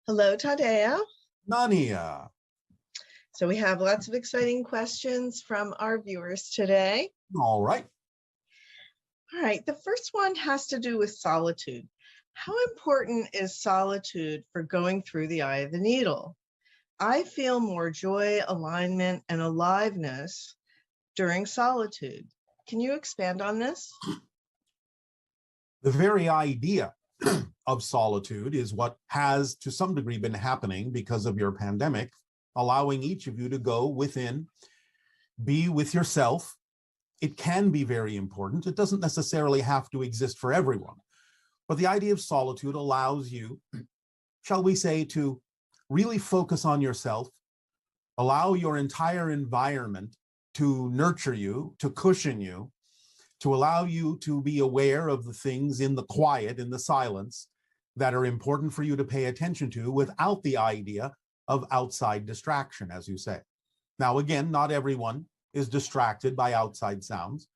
Hello, Tadeo. Nania. So we have lots of exciting questions from our viewers today. All right. All right, the first one has to do with solitude. How important is solitude for going through the eye of the needle? I feel more joy, alignment, and aliveness during solitude. Can you expand on this? The very idea of solitude is what has, to some degree, been happening because of your pandemic, allowing each of you to go within, be with yourself. It can be very important. It doesn't necessarily have to exist for everyone. But the idea of solitude allows you, shall we say, to really focus on yourself, allow your entire environment to nurture you, to cushion you, to allow you to be aware of the things in the quiet, in the silence, that are important for you to pay attention to without the idea of outside distraction, as you say. Now, again, not everyone is distracted by outside sounds,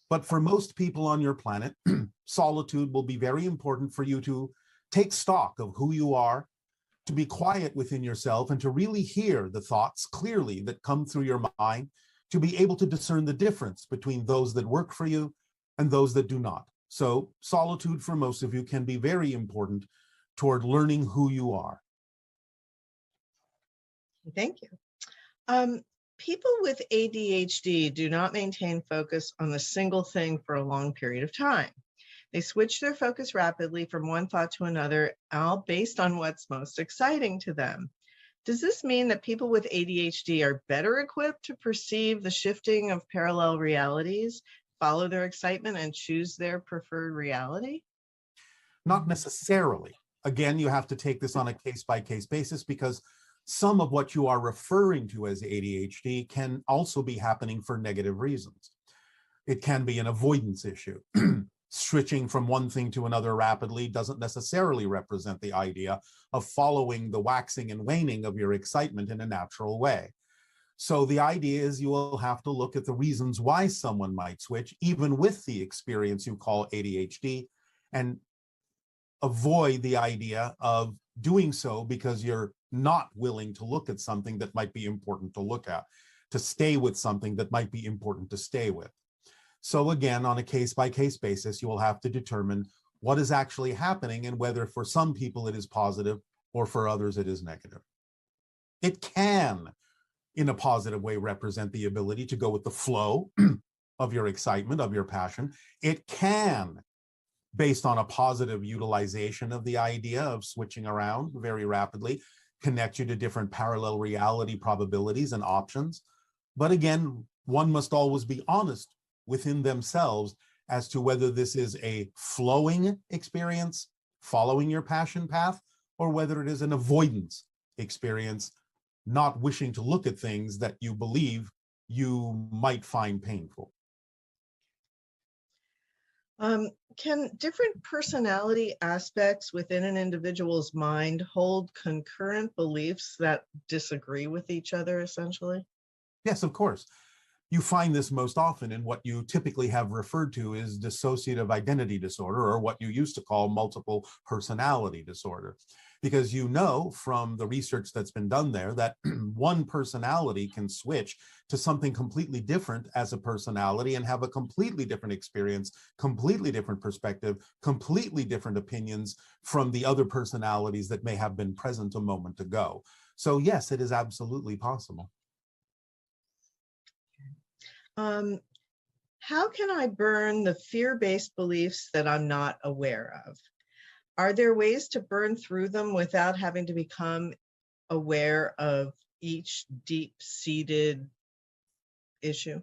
but for most people on your planet, solitude will be very important for you to take stock of who you are, to be quiet within yourself, and to really hear the thoughts clearly that come through your mind, to be able to discern the difference between those that work for you and those that do not. So solitude for most of you can be very important toward learning who you are. Thank you. People with ADHD do not maintain focus on a single thing for a long period of time. They switch their focus rapidly from one thought to another, all based on what's most exciting to them. Does this mean that people with ADHD are better equipped to perceive the shifting of parallel realities, follow their excitement, and choose their preferred reality? Not necessarily. Again, you have to take this on a case-by-case basis, because some of what you are referring to as ADHD can also be happening for negative reasons. It can be an avoidance issue. Switching from one thing to another rapidly doesn't necessarily represent the idea of following the waxing and waning of your excitement in a natural way. So the idea is you will have to look at the reasons why someone might switch, even with the experience you call ADHD, and avoid the idea of doing so because you're not willing to look at something that might be important to look at, to stay with something that might be important to stay with. So again, on a case-by-case basis, you will have to determine what is actually happening and whether for some people it is positive or for others it is negative. It can, in a positive way, represent the ability to go with the flow of your excitement, of your passion. It can, based on a positive utilization of the idea of switching around very rapidly, connect you to different parallel reality probabilities and options. But again, one must always be honest within themselves as to whether this is a flowing experience, following your passion path, or whether it is an avoidance experience, not wishing to look at things that you believe you might find painful. Can different personality aspects within an individual's mind hold concurrent beliefs that disagree with each other, essentially? Yes, of course. You find this most often in what you typically have referred to as dissociative identity disorder, or what you used to call multiple personality disorder. Because you know from the research that's been done there that one personality can switch to something completely different as a personality and have a completely different experience, completely different perspective, completely different opinions from the other personalities that may have been present a moment ago. So yes, it is absolutely possible. How can I burn the fear-based beliefs that I'm not aware of? Are there ways to burn through them without having to become aware of each deep-seated issue?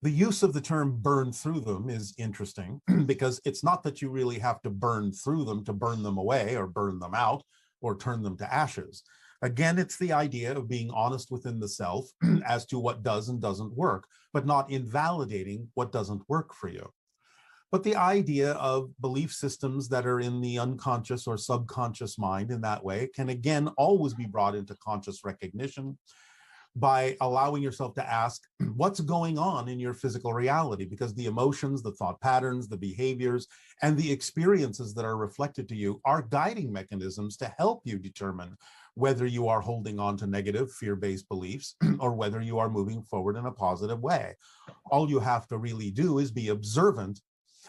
The use of the term burn through them is interesting because it's not that you really have to burn through them to burn them away or burn them out or turn them to ashes. Again, it's the idea of being honest within the self as to what does and doesn't work, but not invalidating what doesn't work for you. But the idea of belief systems that are in the unconscious or subconscious mind in that way can again always be brought into conscious recognition. by allowing yourself to ask what's going on in your physical reality, because the emotions, the thought patterns, the behaviors, and the experiences that are reflected to you are guiding mechanisms to help you determine whether you are holding on to negative fear-based beliefs or whether you are moving forward in a positive way. All you have to really do is be observant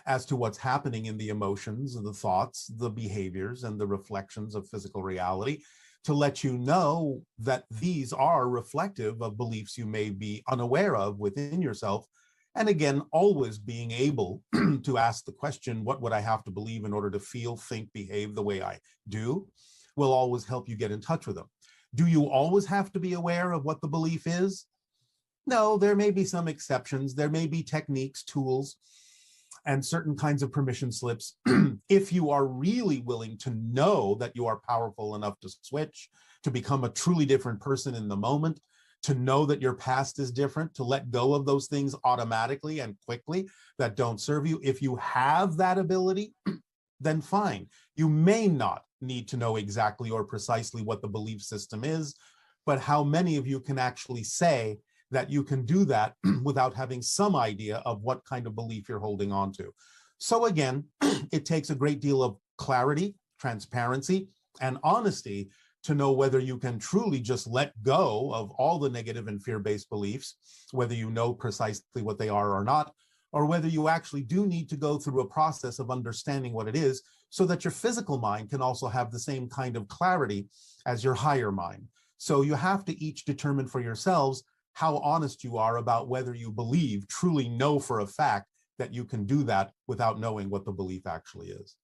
as to what's happening in the emotions, the thoughts, the behaviors, and the reflections of physical reality, to let you know that these are reflective of beliefs you may be unaware of within yourself. And again, always being able to ask the question, what would I have to believe in order to feel, think, behave the way I do, will always help you get in touch with them. Do you always have to be aware of what the belief is? No, there may be some exceptions. There may be techniques, tools, and certain kinds of permission slips. If you are really willing to know that you are powerful enough to switch, to become a truly different person in the moment, to know that your past is different, to let go of those things automatically and quickly that don't serve you, if you have that ability, then fine. You may not need to know exactly or precisely what the belief system is, but how many of you can actually say that you can do that without having some idea of what kind of belief you're holding on to? So again, it takes a great deal of clarity, transparency, and honesty to know whether you can truly just let go of all the negative and fear-based beliefs, whether you know precisely what they are or not, or whether you actually do need to go through a process of understanding what it is so that your physical mind can also have the same kind of clarity as your higher mind. So you have to each determine for yourselves how honest you are about whether you believe, truly know for a fact that you can do that without knowing what the belief actually is.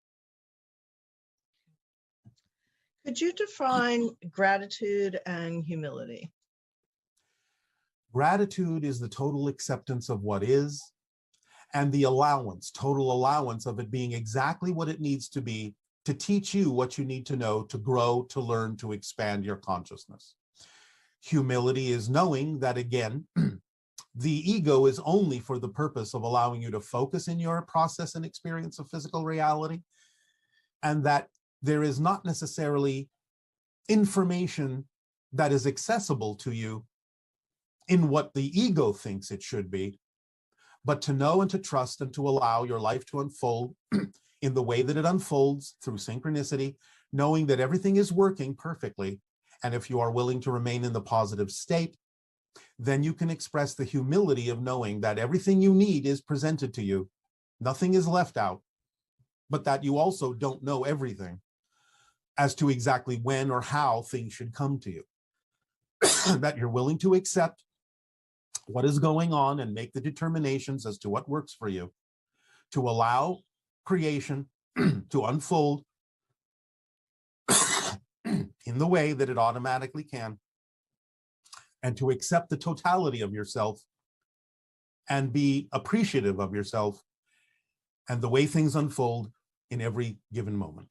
Could you define gratitude and humility? Gratitude is the total acceptance of what is, and the allowance, total allowance of it being exactly what it needs to be to teach you what you need to know, to grow, to learn, to expand your consciousness. Humility is knowing that, again, the ego is only for the purpose of allowing you to focus in your process and experience of physical reality, and that there is not necessarily information that is accessible to you in what the ego thinks it should be, but to know and to trust and to allow your life to unfold in the way that it unfolds through synchronicity, knowing that everything is working perfectly. And if you are willing to remain in the positive state, then you can express the humility of knowing that everything you need is presented to you. Nothing is left out, but that you also don't know everything as to exactly when or how things should come to you. That you're willing to accept what is going on and make the determinations as to what works for you, to allow creation to unfold in the way that it automatically can, and to accept the totality of yourself and be appreciative of yourself and the way things unfold in every given moment.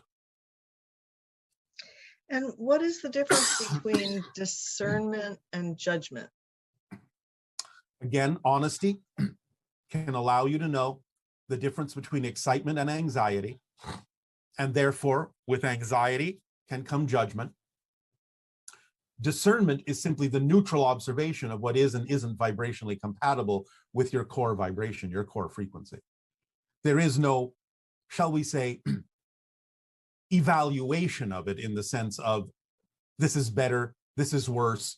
And what is the difference between discernment and judgment? Again, honesty can allow you to know the difference between excitement and anxiety, and therefore, with anxiety can come judgment. Discernment is simply the neutral observation of what is and isn't vibrationally compatible with your core vibration, your core frequency. There is no, shall we say, evaluation of it in the sense of this is better, this is worse,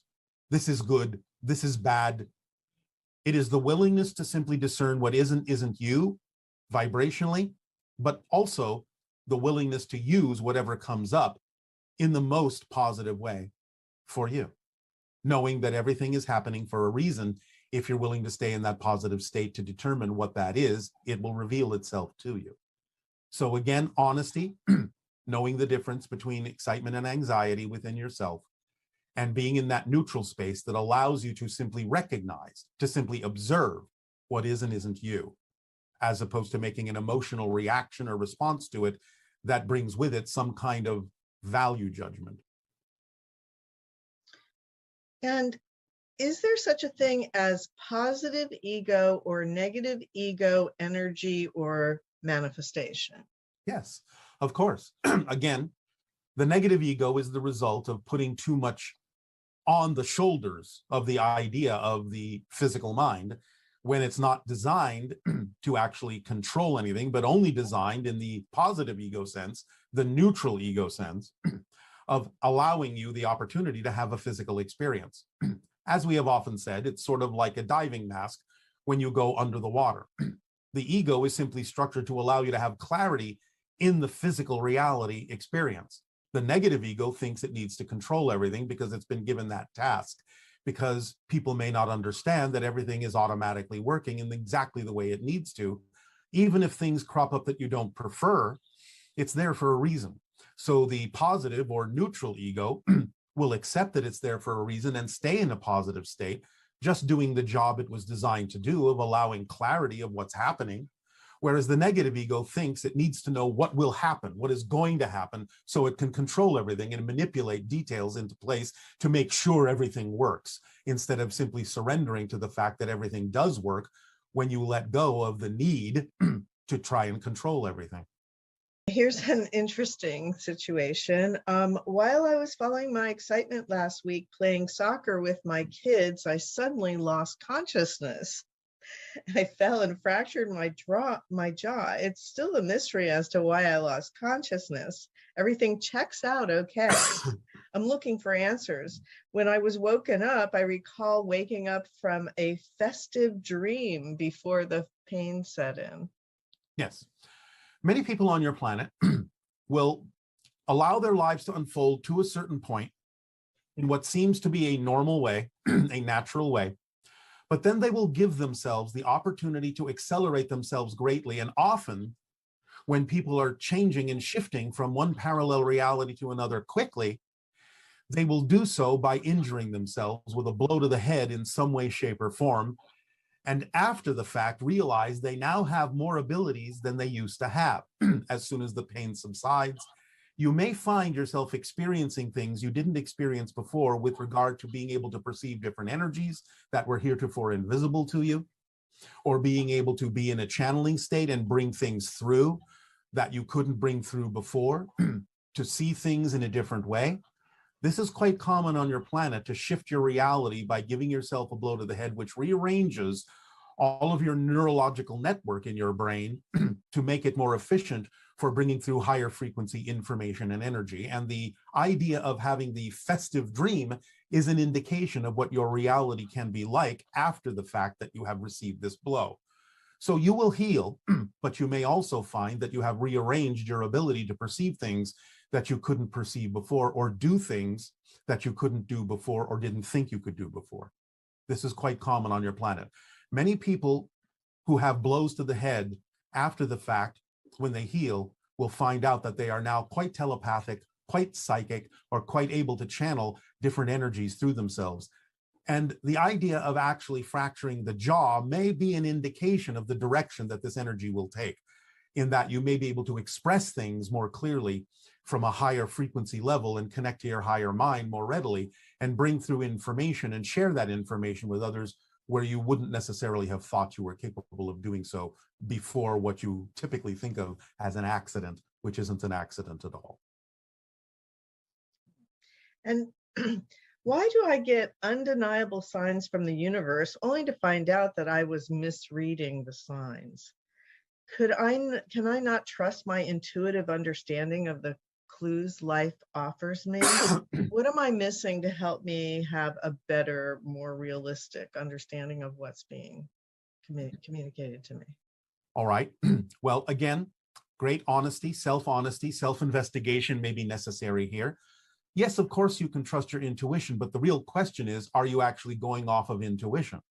this is good, this is bad. It is the willingness to simply discern what isn't you vibrationally, but also the willingness to use whatever comes up in the most positive way for you, knowing that everything is happening for a reason. If you're willing to stay in that positive state to determine what that is, it will reveal itself to you. So again, honesty, knowing the difference between excitement and anxiety within yourself, and being in that neutral space that allows you to simply recognize, to simply observe what is and isn't you, as opposed to making an emotional reaction or response to it that brings with it some kind of value judgment. And is there such a thing as positive ego or negative ego energy or manifestation? Yes, of course. Again, the negative ego is the result of putting too much on the shoulders of the idea of the physical mind, when it's not designed to actually control anything, but only designed in the positive ego sense, the neutral ego sense, of allowing you the opportunity to have a physical experience. As we have often said, it's sort of like a diving mask when you go under the water. The ego is simply structured to allow you to have clarity in the physical reality experience. The negative ego thinks it needs to control everything because it's been given that task, because people may not understand that everything is automatically working in exactly the way it needs to. Even if things crop up that you don't prefer, it's there for a reason. So the positive or neutral ego will accept that it's there for a reason and stay in a positive state, just doing the job it was designed to do, of allowing clarity of what's happening. Whereas the negative ego thinks it needs to know what will happen, what is going to happen, so it can control everything and manipulate details into place to make sure everything works, instead of simply surrendering to the fact that everything does work when you let go of the need to try and control everything. Here's an interesting situation. While I was following my excitement last week playing soccer with my kids, I suddenly lost consciousness. I fell and fractured my jaw. It's still a mystery as to why I lost consciousness. Everything checks out okay. I'm looking for answers. When I was woken up, I recall waking up from a festive dream before the pain set in. Yes. Many people on your planet will allow their lives to unfold to a certain point in what seems to be a normal way, a natural way. But then they will give themselves the opportunity to accelerate themselves greatly. And often, when people are changing and shifting from one parallel reality to another quickly, they will do so by injuring themselves with a blow to the head in some way, shape, or form. And after the fact, realize they now have more abilities than they used to have. As soon as the pain subsides, you may find yourself experiencing things you didn't experience before with regard to being able to perceive different energies that were heretofore invisible to you, or being able to be in a channeling state and bring things through that you couldn't bring through before, to see things in a different way. This is quite common on your planet, to shift your reality by giving yourself a blow to the head, which rearranges all of your neurological network in your brain to make it more efficient for bringing through higher frequency information and energy. And the idea of having the festive dream is an indication of what your reality can be like after the fact that you have received this blow. So you will heal, but you may also find that you have rearranged your ability to perceive things that you couldn't perceive before, or do things that you couldn't do before or didn't think you could do before. This is quite common on your planet. Many people who have blows to the head after the fact, when they heal, will find out that they are now quite telepathic, quite psychic, or quite able to channel different energies through themselves. And the idea of actually fracturing the jaw may be an indication of the direction that this energy will take, in that you may be able to express things more clearly from a higher frequency level and connect to your higher mind more readily, and bring through information and share that information with others where you wouldn't necessarily have thought you were capable of doing so before, what you typically think of as an accident, which isn't an accident at all. And why do I get undeniable signs from the universe only to find out that I was misreading the signs? Can I not trust my intuitive understanding of the clues life offers me? What am I missing to help me have a better, more realistic understanding of what's being communicated to me? All right. Well, again, great honesty, self-investigation may be necessary here. Yes, of course, you can trust your intuition, but the real question is, are you actually going off of intuition?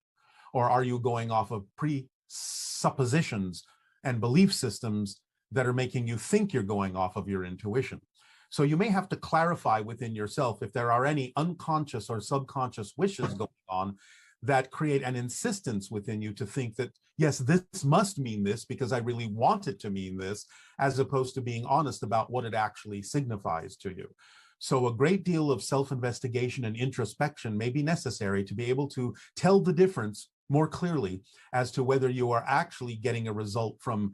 Or are you going off of presuppositions and belief systems that are making you think you're going off of your intuition? So you may have to clarify within yourself if there are any unconscious or subconscious wishes going on that create an insistence within you to think that, yes, this must mean this because I really want it to mean this, as opposed to being honest about what it actually signifies to you. So a great deal of self-investigation and introspection may be necessary to be able to tell the difference more clearly as to whether you are actually getting a result from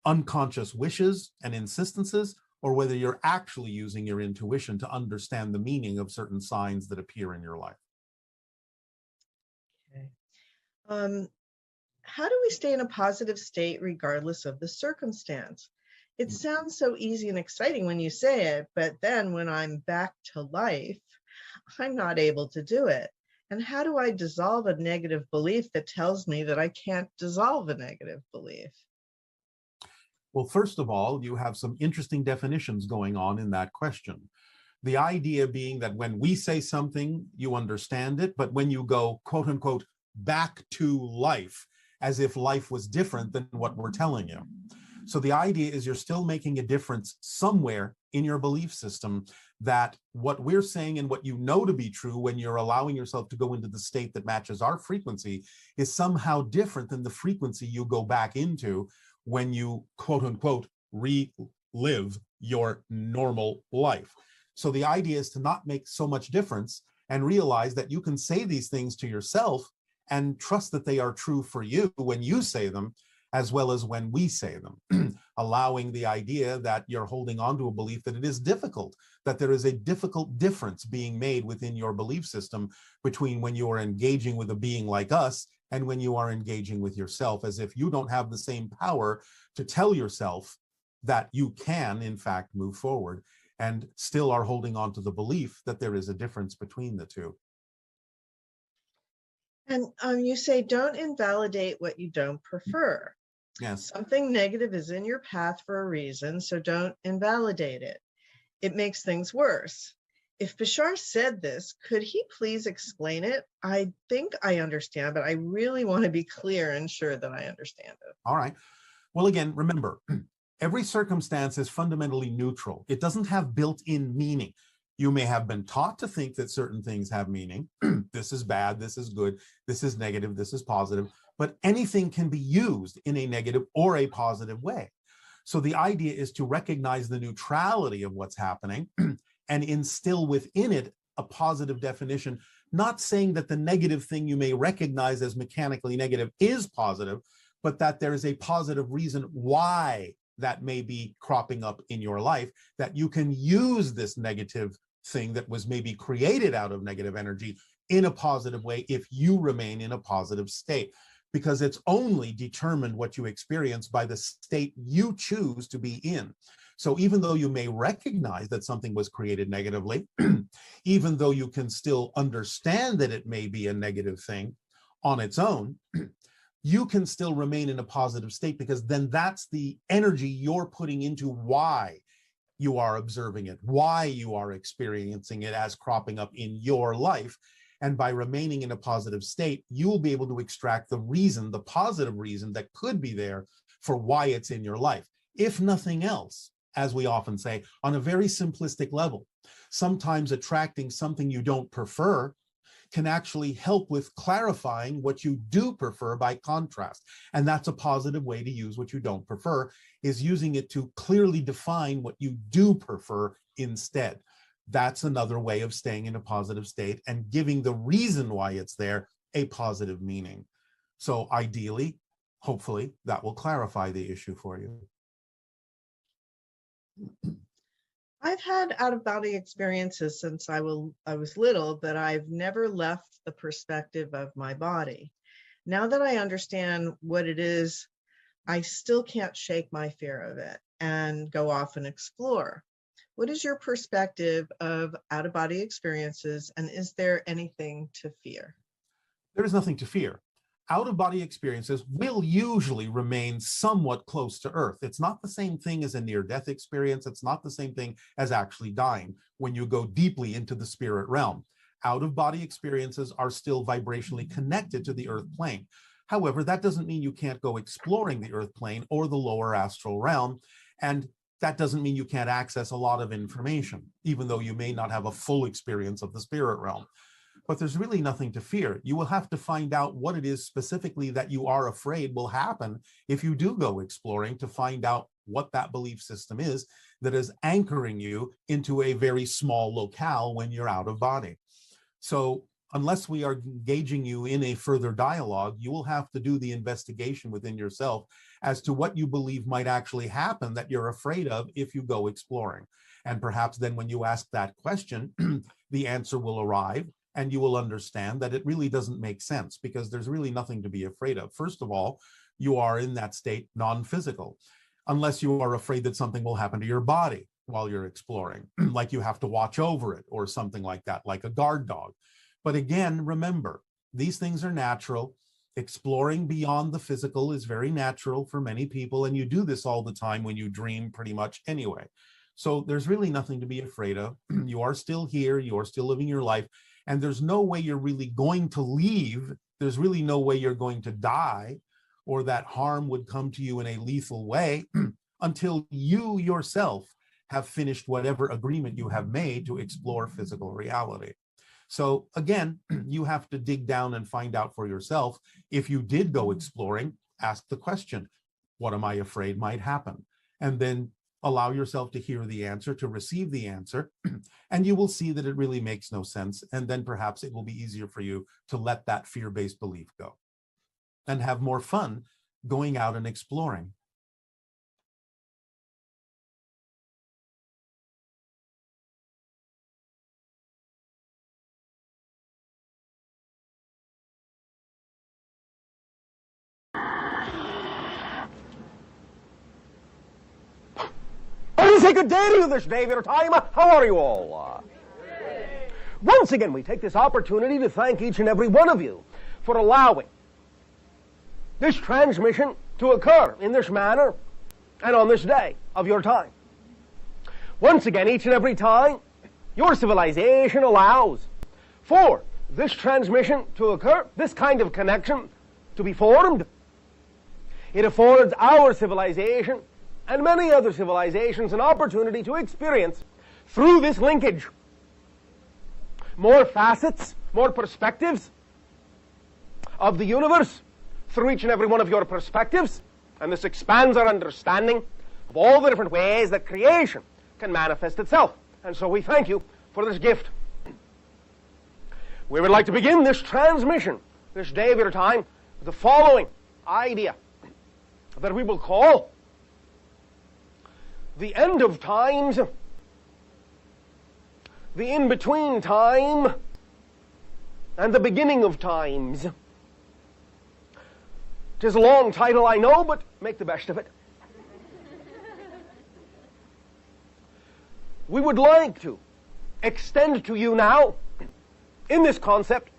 unconscious wishes and insistences, or whether you're actually using your intuition to understand the meaning of certain signs that appear in your life. Okay. How do we stay in a positive state regardless of the circumstance? It sounds so easy and exciting when you say it, but then when I'm back to life, I'm not able to do it. And how do I dissolve a negative belief that tells me that I can't dissolve a negative belief? Well, first of all, you have some interesting definitions going on in that question. The idea being that when we say something, you understand it, but when you go, quote unquote, back to life, as if life was different than what we're telling you. So the idea is you're still making a difference somewhere in your belief system, that what we're saying and what you know to be true when you're allowing yourself to go into the state that matches our frequency is somehow different than the frequency you go back into when you, quote unquote, relive your normal life. So the idea is to not make so much difference and realize that you can say these things to yourself and trust that they are true for you when you say them, as well as when we say them, allowing the idea that you're holding on to a belief that it is difficult, that there is a difficult difference being made within your belief system between when you are engaging with a being like us and when you are engaging with yourself, as if you don't have the same power to tell yourself that you can, in fact, move forward, and still are holding on to the belief that there is a difference between the two. And you say, don't invalidate what you don't prefer. Yes. Something negative is in your path for a reason, so don't invalidate it. It makes things worse. If Bashar said this, could he please explain it? I think I understand, but I really want to be clear and sure that I understand it. All right. Well, again, remember, every circumstance is fundamentally neutral. It doesn't have built-in meaning. You may have been taught to think that certain things have meaning. This is bad, this is good, this is negative, this is positive, but anything can be used in a negative or a positive way. So the idea is to recognize the neutrality of what's happening and instill within it a positive definition, not saying that the negative thing you may recognize as mechanically negative is positive, but that there is a positive reason why that may be cropping up in your life, that you can use this negative thing that was maybe created out of negative energy in a positive way if you remain in a positive state, because it's only determined what you experience by the state you choose to be in. So even though you may recognize that something was created negatively, even though you can still understand that it may be a negative thing on its own, you can still remain in a positive state, because then that's the energy you're putting into why you are observing it, why you are experiencing it as cropping up in your life. And by remaining in a positive state, you'll be able to extract the reason, the positive reason that could be there for why it's in your life. If nothing else, as we often say, on a very simplistic level, sometimes attracting something you don't prefer can actually help with clarifying what you do prefer by contrast. And that's a positive way to use what you don't prefer, is using it to clearly define what you do prefer instead. That's another way of staying in a positive state and giving the reason why it's there a positive meaning. So ideally, hopefully, that will clarify the issue for you. I've had out-of-body experiences since I was little, but I've never left the perspective of my body. Now that I understand what it is, I still can't shake my fear of it and go off and explore. What is your perspective of out-of-body experiences, and is there anything to fear? There is nothing to fear. Out-of-body experiences will usually remain somewhat close to Earth. It's not the same thing as a near-death experience. It's not the same thing as actually dying when you go deeply into the spirit realm. Out-of-body experiences are still vibrationally connected to the Earth plane. However, that doesn't mean you can't go exploring the Earth plane or the lower astral realm, and that doesn't mean you can't access a lot of information, even though you may not have a full experience of the spirit realm. But there's really nothing to fear. You will have to find out what it is specifically that you are afraid will happen if you do go exploring, to find out what that belief system is that is anchoring you into a very small locale when you're out of body. So unless we are engaging you in a further dialogue, you will have to do the investigation within yourself as to what you believe might actually happen that you're afraid of if you go exploring. And perhaps then when you ask that question, the answer will arrive and you will understand that it really doesn't make sense because there's really nothing to be afraid of. First of all, you are in that state non-physical, unless you are afraid that something will happen to your body while you're exploring, like you have to watch over it or something like that, like a guard dog. But again, remember, these things are natural. Exploring beyond the physical is very natural for many people, and you do this all the time when you dream pretty much anyway. So there's really nothing to be afraid of. You are still here, you are still living your life, and there's no way you're really going to leave. There's really no way you're going to die or that harm would come to you in a lethal way until you yourself have finished whatever agreement you have made to explore physical reality. So again, you have to dig down and find out for yourself. If you did go exploring, ask the question, what am I afraid might happen? And then allow yourself to hear the answer, to receive the answer, and you will see that it really makes no sense. And then perhaps it will be easier for you to let that fear-based belief go and have more fun going out and exploring. Say good day to you this day of your time. How are you all? Once again, we take this opportunity to thank each and every one of you for allowing this transmission to occur in this manner and on this day of your time. Once again, each and every time, your civilization allows for this transmission to occur, this kind of connection to be formed. It affords our civilization and many other civilizations an opportunity to experience, through this linkage, more facets, more perspectives of the universe, through each and every one of your perspectives, and this expands our understanding of all the different ways that creation can manifest itself. And so we thank you for this gift. We would like to begin this transmission, this day of your time, with the following idea that we will call the end of times, the in-between time, and the beginning of times. It is a long title, I know, but make the best of it. We would like to extend to you now, in this concept,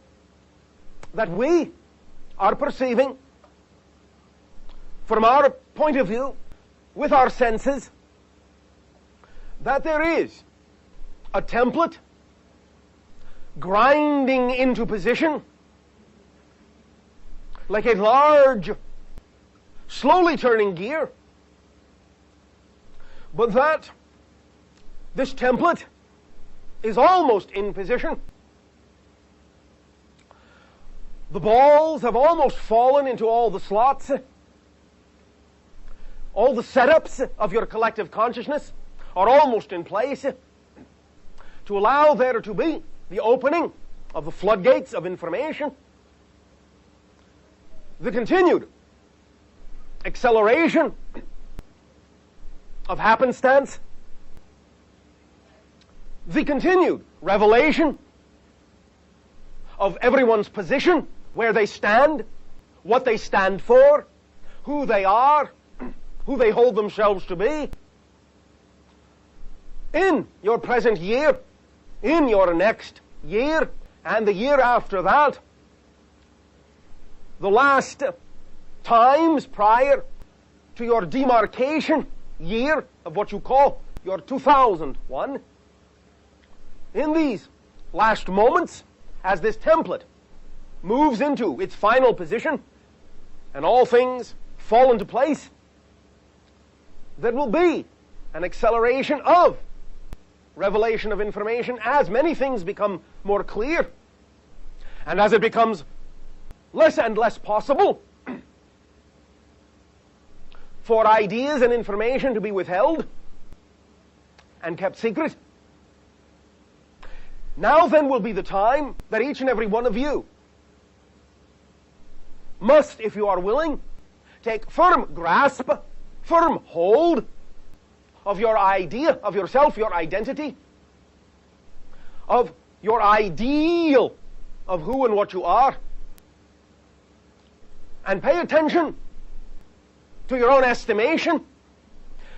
that we are perceiving, from our point of view, with our senses, that there is a template grinding into position like a large, slowly turning gear, but that this template is almost in position. The balls have almost fallen into all the slots. All the setups of your collective consciousness are almost in place to allow there to be the opening of the floodgates of information, the continued acceleration of happenstance, the continued revelation of everyone's position, where they stand, what they stand for, who they are, who they hold themselves to be, in your present year, in your next year, and the year after that. The last times prior to your demarcation year of what you call your 2001. In these last moments, as this template moves into its final position and all things fall into place, there will be an acceleration of revelation of information as many things become more clear, and as it becomes less and less possible for ideas and information to be withheld and kept secret. Now then will be the time that each and every one of you must, if you are willing, take firm grasp, firm hold of your idea, of yourself, your identity, of your ideal of who and what you are, and pay attention to your own estimation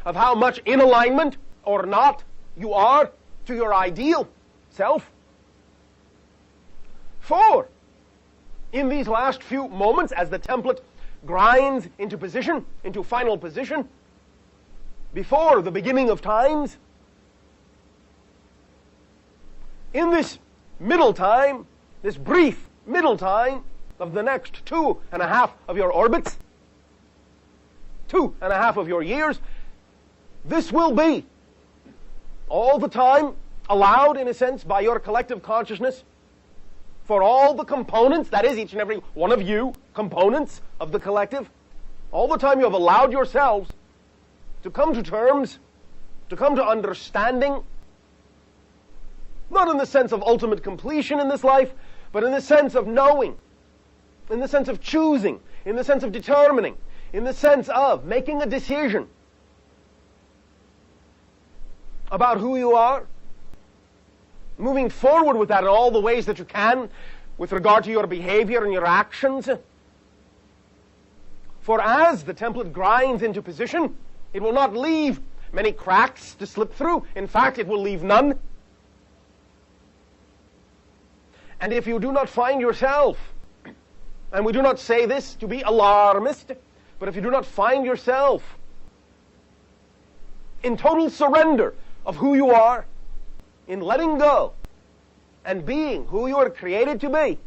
of how much in alignment or not you are to your ideal self. For in these last few moments, as the template grinds into position, into final position, before the beginning of times, in this middle time, this brief middle time of the next 2.5 of your orbits, 2.5 of your years, this will be all the time allowed, in a sense, by your collective consciousness for all the components, that is, each and every one of you, components of the collective, all the time you have allowed yourselves to come to terms, to come to understanding, not in the sense of ultimate completion in this life, but in the sense of knowing, in the sense of choosing, in the sense of determining, in the sense of making a decision about who you are, moving forward with that in all the ways that you can with regard to your behavior and your actions. For as the template grinds into position, it will not leave many cracks to slip through. In fact, it will leave none. And if you do not find yourself, and we do not say this to be alarmist, but if you do not find yourself in total surrender of who you are, in letting go and being who you are created to be,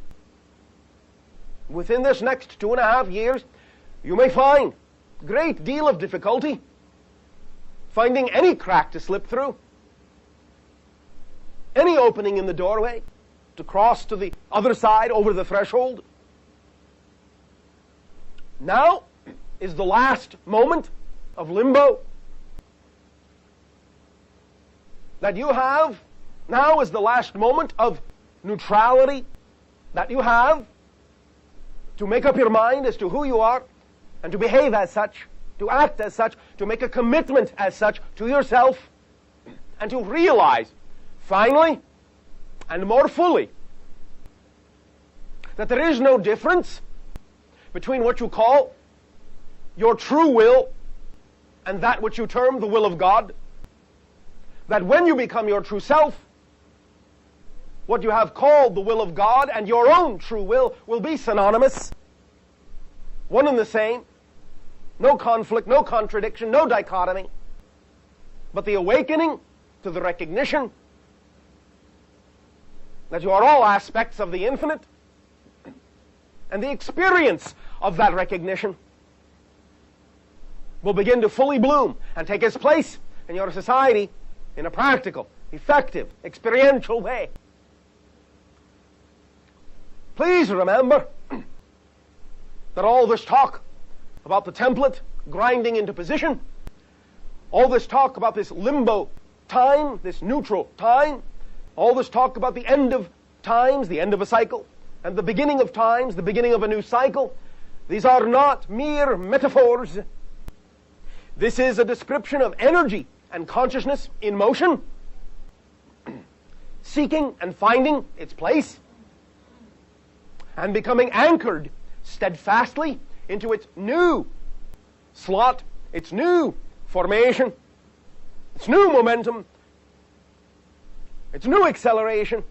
within this next 2.5 years, you may find a great deal of difficulty finding any crack to slip through, any opening in the doorway to cross to the other side over the threshold. Now is the last moment of limbo that you have. Now is the last moment of neutrality that you have to make up your mind as to who you are and to behave as such, to act as such, to make a commitment as such to yourself, and to realize, finally and more fully, that there is no difference between what you call your true will and that which you term the will of God. That when you become your true self, what you have called the will of God and your own true will be synonymous, one and the same. No conflict, no contradiction, no dichotomy, but the awakening to the recognition that you are all aspects of the infinite, and the experience of that recognition will begin to fully bloom and take its place in your society in a practical, effective, experiential way. Please remember that all this talk about the template grinding into position, all this talk about this limbo time, this neutral time, all this talk about the end of times, the end of a cycle, and the beginning of times, the beginning of a new cycle, these are not mere metaphors. This is a description of energy and consciousness in motion, seeking and finding its place, and becoming anchored steadfastly into its new slot, its new formation, its new momentum, its new acceleration,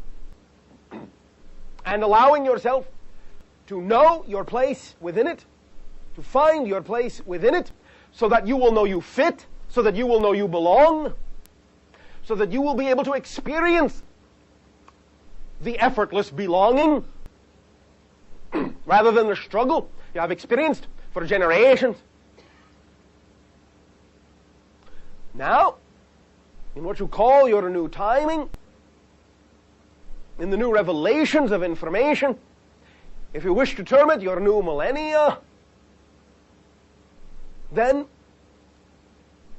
and allowing yourself to know your place within it, to find your place within it, so that you will know you fit, so that you will know you belong, so that you will be able to experience the effortless belonging rather than the struggle you have experienced for generations. Now, in what you call your new timing, in the new revelations of information, if you wish to term it your new millennia, then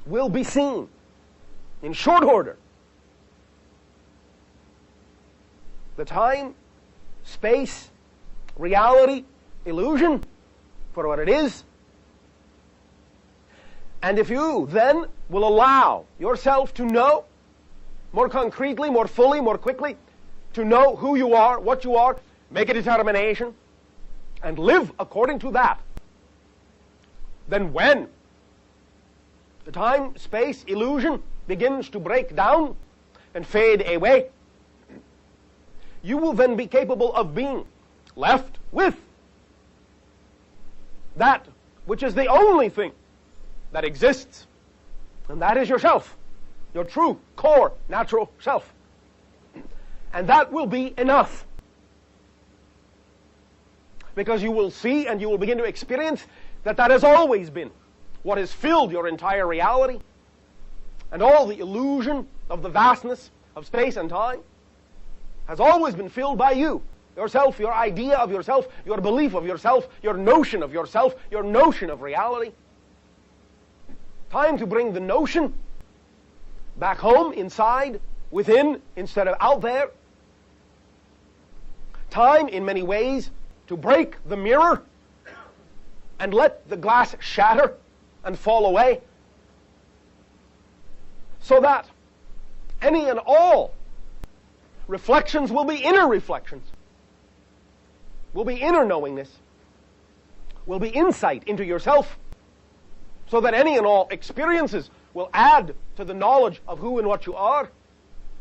will be seen in short order the time, space, reality, illusion for what it is. And if you then will allow yourself to know more concretely, more fully, more quickly, to know who you are, what you are, make a determination, and live according to that, then when the time, space, illusion begins to break down and fade away, you will then be capable of being left with that which is the only thing that exists, and that is yourself, your true, core, natural self. And that will be enough. Because you will see and you will begin to experience that that has always been what has filled your entire reality, and all the illusion of the vastness of space and time has always been filled by you, yourself, your idea of yourself, your belief of yourself, your notion of yourself, your notion of reality. Time to bring the notion back home, inside, within, instead of out there. Time, in many ways, to break the mirror and let the glass shatter and fall away, so that any and all reflections will be inner reflections, will be inner knowingness, will be insight into yourself, so that any and all experiences will add to the knowledge of who and what you are,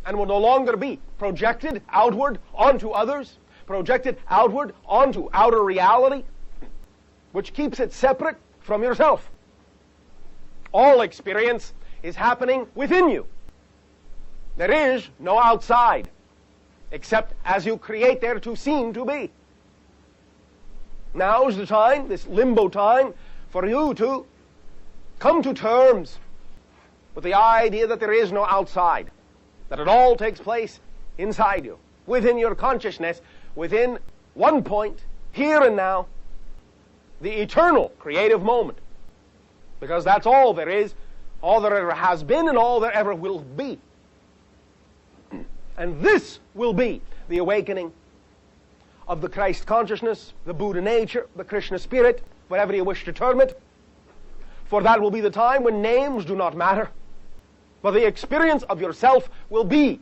and will no longer be projected outward onto others, projected outward onto outer reality, which keeps it separate from yourself. All experience is happening within you. There is no outside, except as you create there to seem to be. Now is the time, this limbo time, for you to come to terms with the idea that there is no outside, that it all takes place inside you, within your consciousness, within one point, here and now, the eternal creative moment. Because that's all there is, all there ever has been, and all there ever will be. And this will be the awakening of the Christ consciousness, the Buddha nature, the Krishna spirit, whatever you wish to term it. For that will be the time when names do not matter, but the experience of yourself will be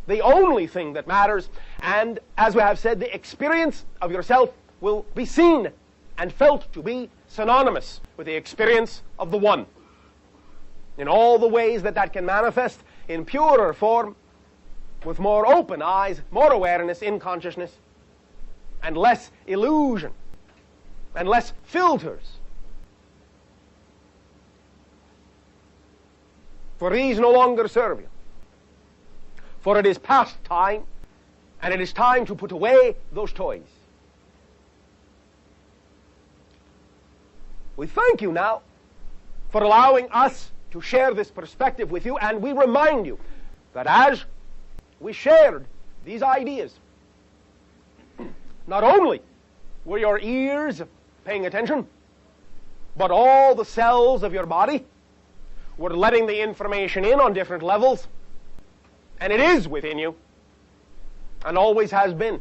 the only thing that matters. And as we have said, the experience of yourself will be seen and felt to be synonymous with the experience of the One, in all the ways that that can manifest in purer form, with more open eyes, more awareness in consciousness, and less illusion, and less filters. For these no longer serve you. For it is past time, and it is time to put away those toys. We thank you now for allowing us to share this perspective with you, and we remind you that as we shared these ideas, not only were your ears paying attention, but all the cells of your body were letting the information in on different levels, and it is within you, and always has been.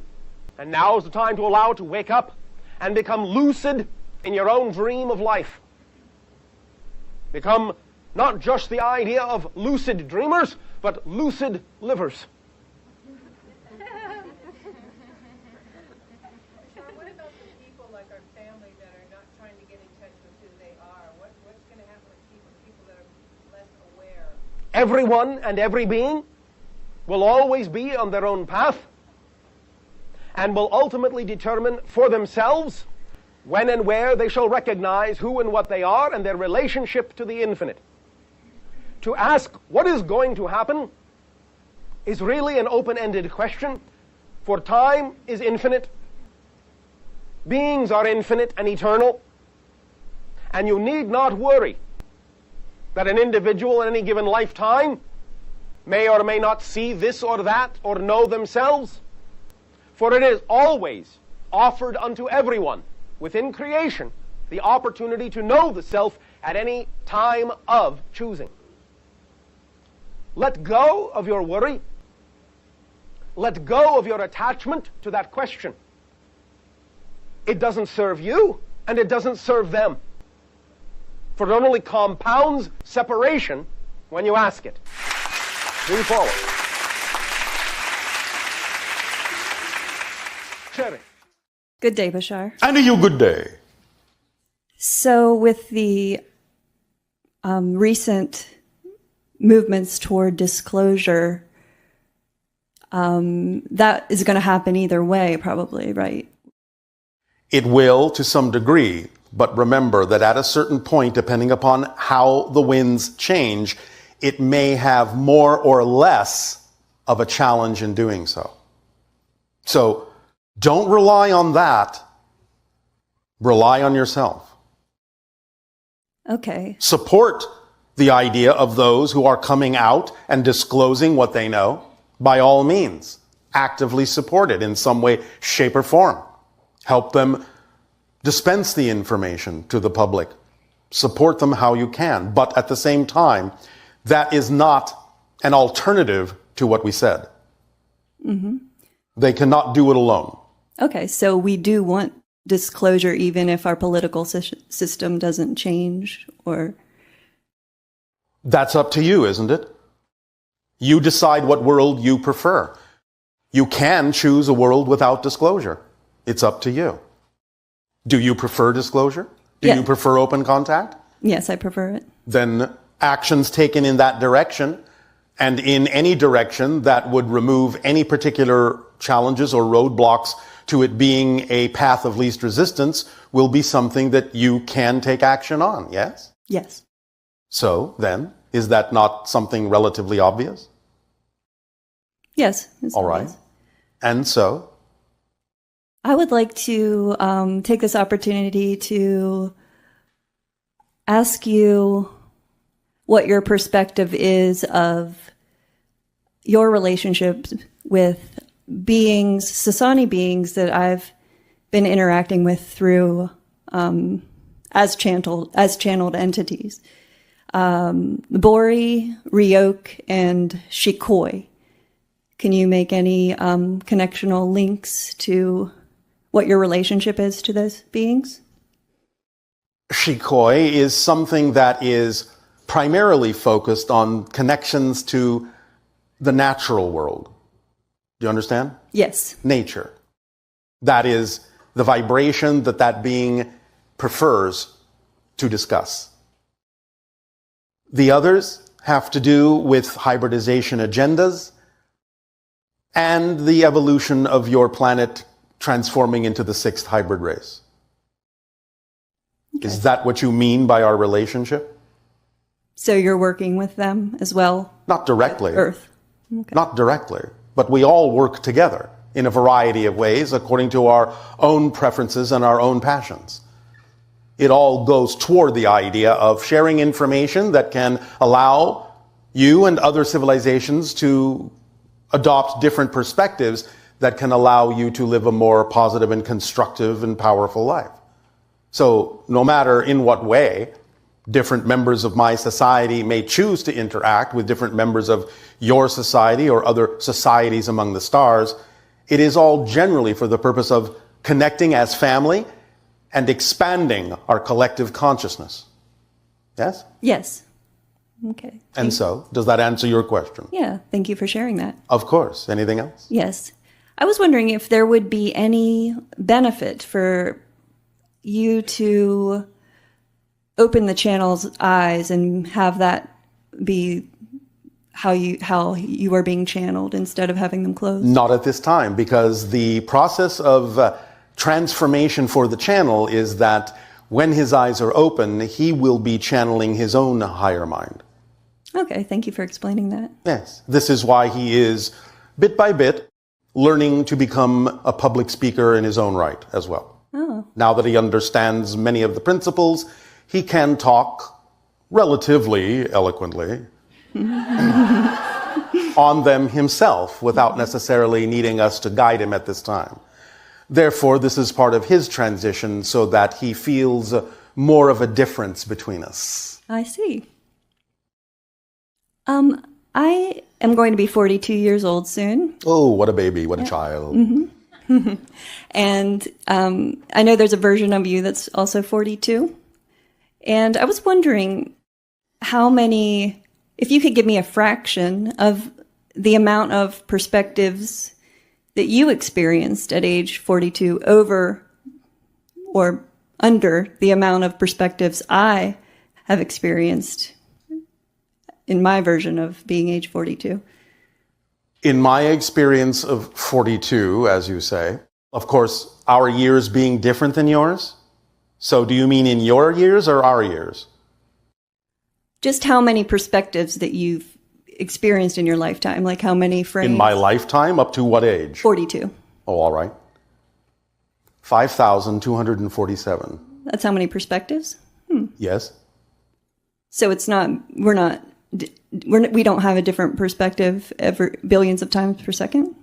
And now is the time to allow it to wake up and become lucid in your own dream of life. Become not just the idea of lucid dreamers, but lucid livers. What about the people like our family that are not trying to get in touch with who they are? What's going to happen with people that are less aware? Everyone and every being will always be on their own path, and will ultimately determine for themselves when and where they shall recognize who and what they are and their relationship to the infinite. To ask what is going to happen is really an open-ended question, for time is infinite, beings are infinite and eternal, and you need not worry that an individual in any given lifetime may or may not see this or that or know themselves, for it is always offered unto everyone within creation the opportunity to know the self at any time of choosing. Let go of your worry. let go of your attachment to that question. It doesn't serve you, and it doesn't serve them. For it only compounds separation when you ask it. Move forward. Cherry. Good day, Bashar. And you good day. So with the recent movements toward disclosure, that is going to happen either way, probably, right? It will to some degree, but remember that at a certain point, depending upon how the winds change, it may have more or less of a challenge in doing so. So don't rely on that. Rely on yourself. Okay. Support the idea of those who are coming out and disclosing what they know. By all means, actively support it in some way, shape, or form. Help them dispense the information to the public. Support them how you can. But at the same time, that is not an alternative to what we said. Mm-hmm. They cannot do it alone. Okay, so we do want disclosure even if our political system doesn't change, or? That's up to you, isn't it? You decide what world you prefer. You can choose a world without disclosure. It's up to you. Do you prefer disclosure? Do Yeah. you prefer open contact? Yes, I prefer it. Then actions taken in that direction and in any direction that would remove any particular challenges or roadblocks to it being a path of least resistance will be something that you can take action on, yes? Yes. So then, is that not something relatively obvious? Yes. it's All right. obvious. And so? I would like to take this opportunity to ask you what your perspective is of your relationship with beings, Sasani beings that I've been interacting with through as channeled entities. Bori, Ryok, and Shikoi. Can you make any connectional links to what your relationship is to those beings? Shikoi is something that is primarily focused on connections to the natural world. Do you understand? Yes. Nature. That is the vibration that that being prefers to discuss. The others have to do with hybridization agendas and the evolution of your planet transforming into the sixth hybrid race. Okay. Is that what you mean by our relationship? So you're working with them as well? Not directly. Earth. Okay. Not directly, but we all work together in a variety of ways according to our own preferences and our own passions. It all goes toward the idea of sharing information that can allow you and other civilizations to adopt different perspectives that can allow you to live a more positive and constructive and powerful life. So no matter in what way different members of my society may choose to interact with different members of your society or other societies among the stars, it is all generally for the purpose of connecting as family and expanding our collective consciousness. Yes? Yes. Okay. And so, does that answer your question? Yeah, thank you for sharing that. Of course. Anything else? Yes. I was wondering if there would be any benefit for you to open the channel's eyes and have that be how you are being channeled instead of having them closed? Not at this time, because the process of transformation for the channel is that when his eyes are open, he will be channeling his own higher mind. Okay, thank you for explaining that. Yes, this is why he is, bit by bit, learning to become a public speaker in his own right as well. Oh. Now that he understands many of the principles, he can talk relatively eloquently on them himself without necessarily needing us to guide him at this time. Therefore, this is part of his transition so that he feels more of a difference between us. I see. I am going to be 42 years old soon. Oh, what a baby, what a child. And I know there's a version of you that's also 42. And I was wondering if you could give me a fraction of the amount of perspectives that you experienced at age 42 over or under the amount of perspectives I have experienced in my version of being age 42. In my experience of 42, as you say, of course, our years being different than yours. So do you mean in your years or our years? Just how many perspectives that you've experienced in your lifetime, like how many frames? In my lifetime, up to what age? 42. Oh, all right. 5,247. That's how many perspectives? Yes. So it's not, we don't have a different perspective ever billions of times per second?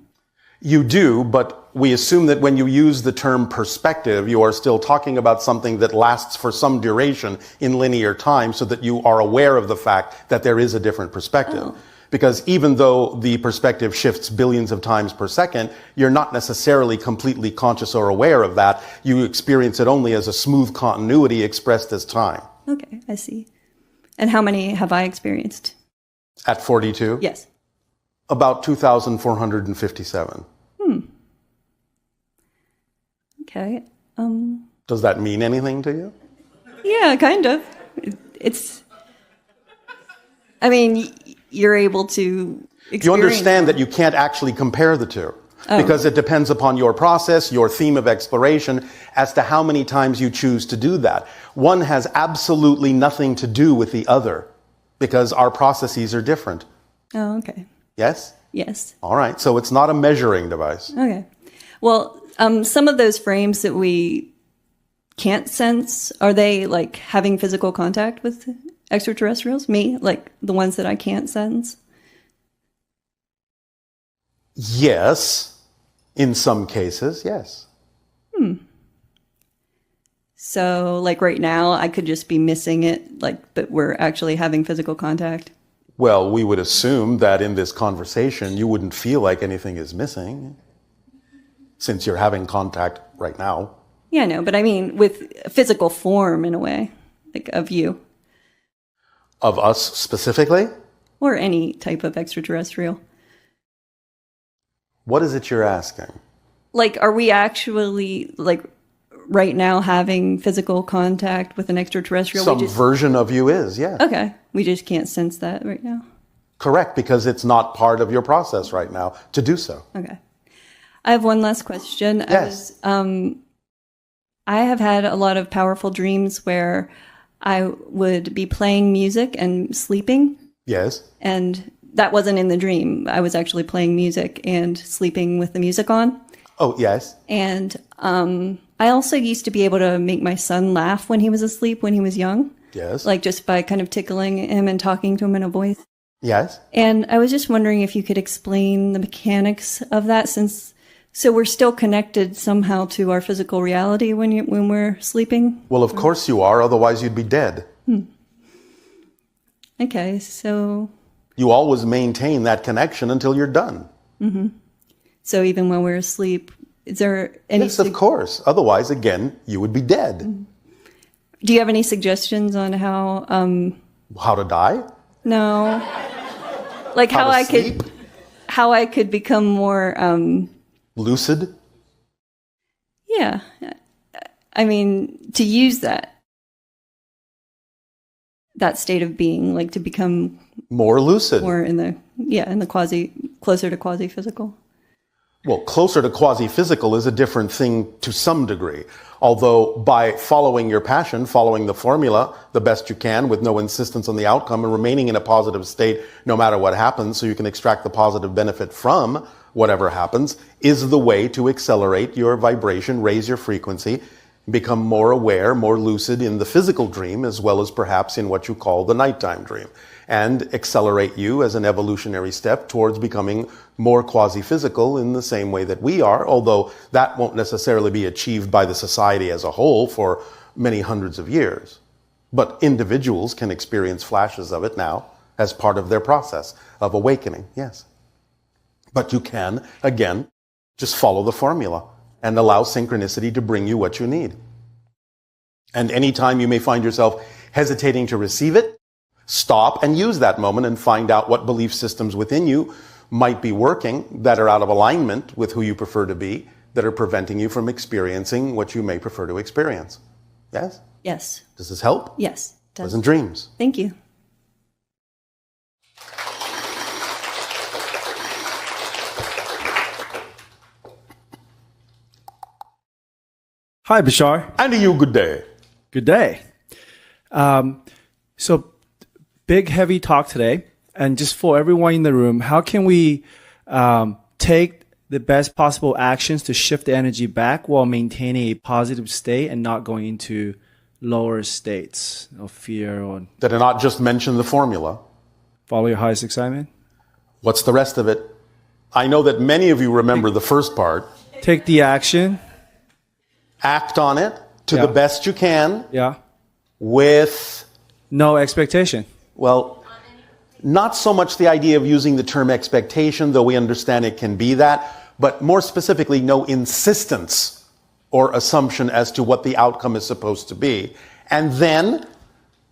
You do, but we assume that when you use the term perspective, you are still talking about something that lasts for some duration in linear time so that you are aware of the fact that there is a different perspective. Oh. Because even though the perspective shifts billions of times per second, you're not necessarily completely conscious or aware of that. You experience it only as a smooth continuity expressed as time. Okay, I see. And how many have I experienced? At 42? Yes. About 2,457. Okay. Does that mean anything to you? Yeah, kind of. You're able to experience. You understand that you can't actually compare the two. Because it depends upon your process, your theme of exploration, as to how many times you choose to do that. One has absolutely nothing to do with the other, because our processes are different. Oh, okay. Yes? Yes. All right. So it's not a measuring device. Okay. Well, some of those frames that we can't sense, are they like having physical contact with extraterrestrials? Me? Like the ones that I can't sense? Yes. In some cases, yes. So, like right now, I could just be missing it, but we're actually having physical contact. Well, we would assume that in this conversation, you wouldn't feel like anything is missing, since you're having contact right now. Yeah, I know, but I mean with physical form in a way, like of you. Of us specifically? Or any type of extraterrestrial. What is it you're asking? Like, are we actually, like, right now having physical contact with an extraterrestrial? Some version of you is, yeah. Okay. We just can't sense that right now. Correct, because it's not part of your process right now to do so. Okay. I have one last question. Yes. I have had a lot of powerful dreams where I would be playing music and sleeping. Yes. And that wasn't in the dream. I was actually playing music and sleeping with the music on. Oh, yes. And I also used to be able to make my son laugh when he was asleep, when he was young. Yes. Like just by kind of tickling him and talking to him in a voice. Yes. And I was just wondering if you could explain the mechanics of that, so we're still connected somehow to our physical reality when we're sleeping. Well, of course you are, otherwise you'd be dead. Okay, so... You always maintain that connection until you're done. Mm-hmm. So even when we're asleep, is there any... Yes, of course. Otherwise, again, you would be dead. Mm-hmm. Do you have any suggestions on how... How to die? No. Like how I could become more... lucid? Yeah. I mean, to use that state of being, like to become more lucid. More in the closer to quasi-physical. Well, closer to quasi-physical is a different thing to some degree. Although by following your passion, following the formula the best you can with no insistence on the outcome and remaining in a positive state no matter what happens so you can extract the positive benefit from whatever happens, is the way to accelerate your vibration, raise your frequency, become more aware, more lucid in the physical dream as well as perhaps in what you call the nighttime dream, and accelerate you as an evolutionary step towards becoming more quasi-physical in the same way that we are, although that won't necessarily be achieved by the society as a whole for many hundreds of years. But individuals can experience flashes of it now as part of their process of awakening, yes. But you can, again, just follow the formula and allow synchronicity to bring you what you need. And anytime you may find yourself hesitating to receive it, stop and use that moment and find out what belief systems within you might be working that are out of alignment with who you prefer to be, that are preventing you from experiencing what you may prefer to experience. Yes? Yes. Does this help? Yes. Does. Pleasant dreams. Thank you. Hi, Bashar. And to you, good day. Good day. So, big, heavy talk today. And just for everyone in the room, how can we take the best possible actions to shift the energy back while maintaining a positive state and not going into lower states of fear or Did I not just mention the formula? follow your highest excitement? What's the rest of it? I know that many of you remember the first part. Take the action. Act on it to Yeah. the best you can Yeah. with, No expectation. well, not so much the idea of using the term expectation, though we understand it can be that, but more specifically, no insistence or assumption as to what the outcome is supposed to be. And then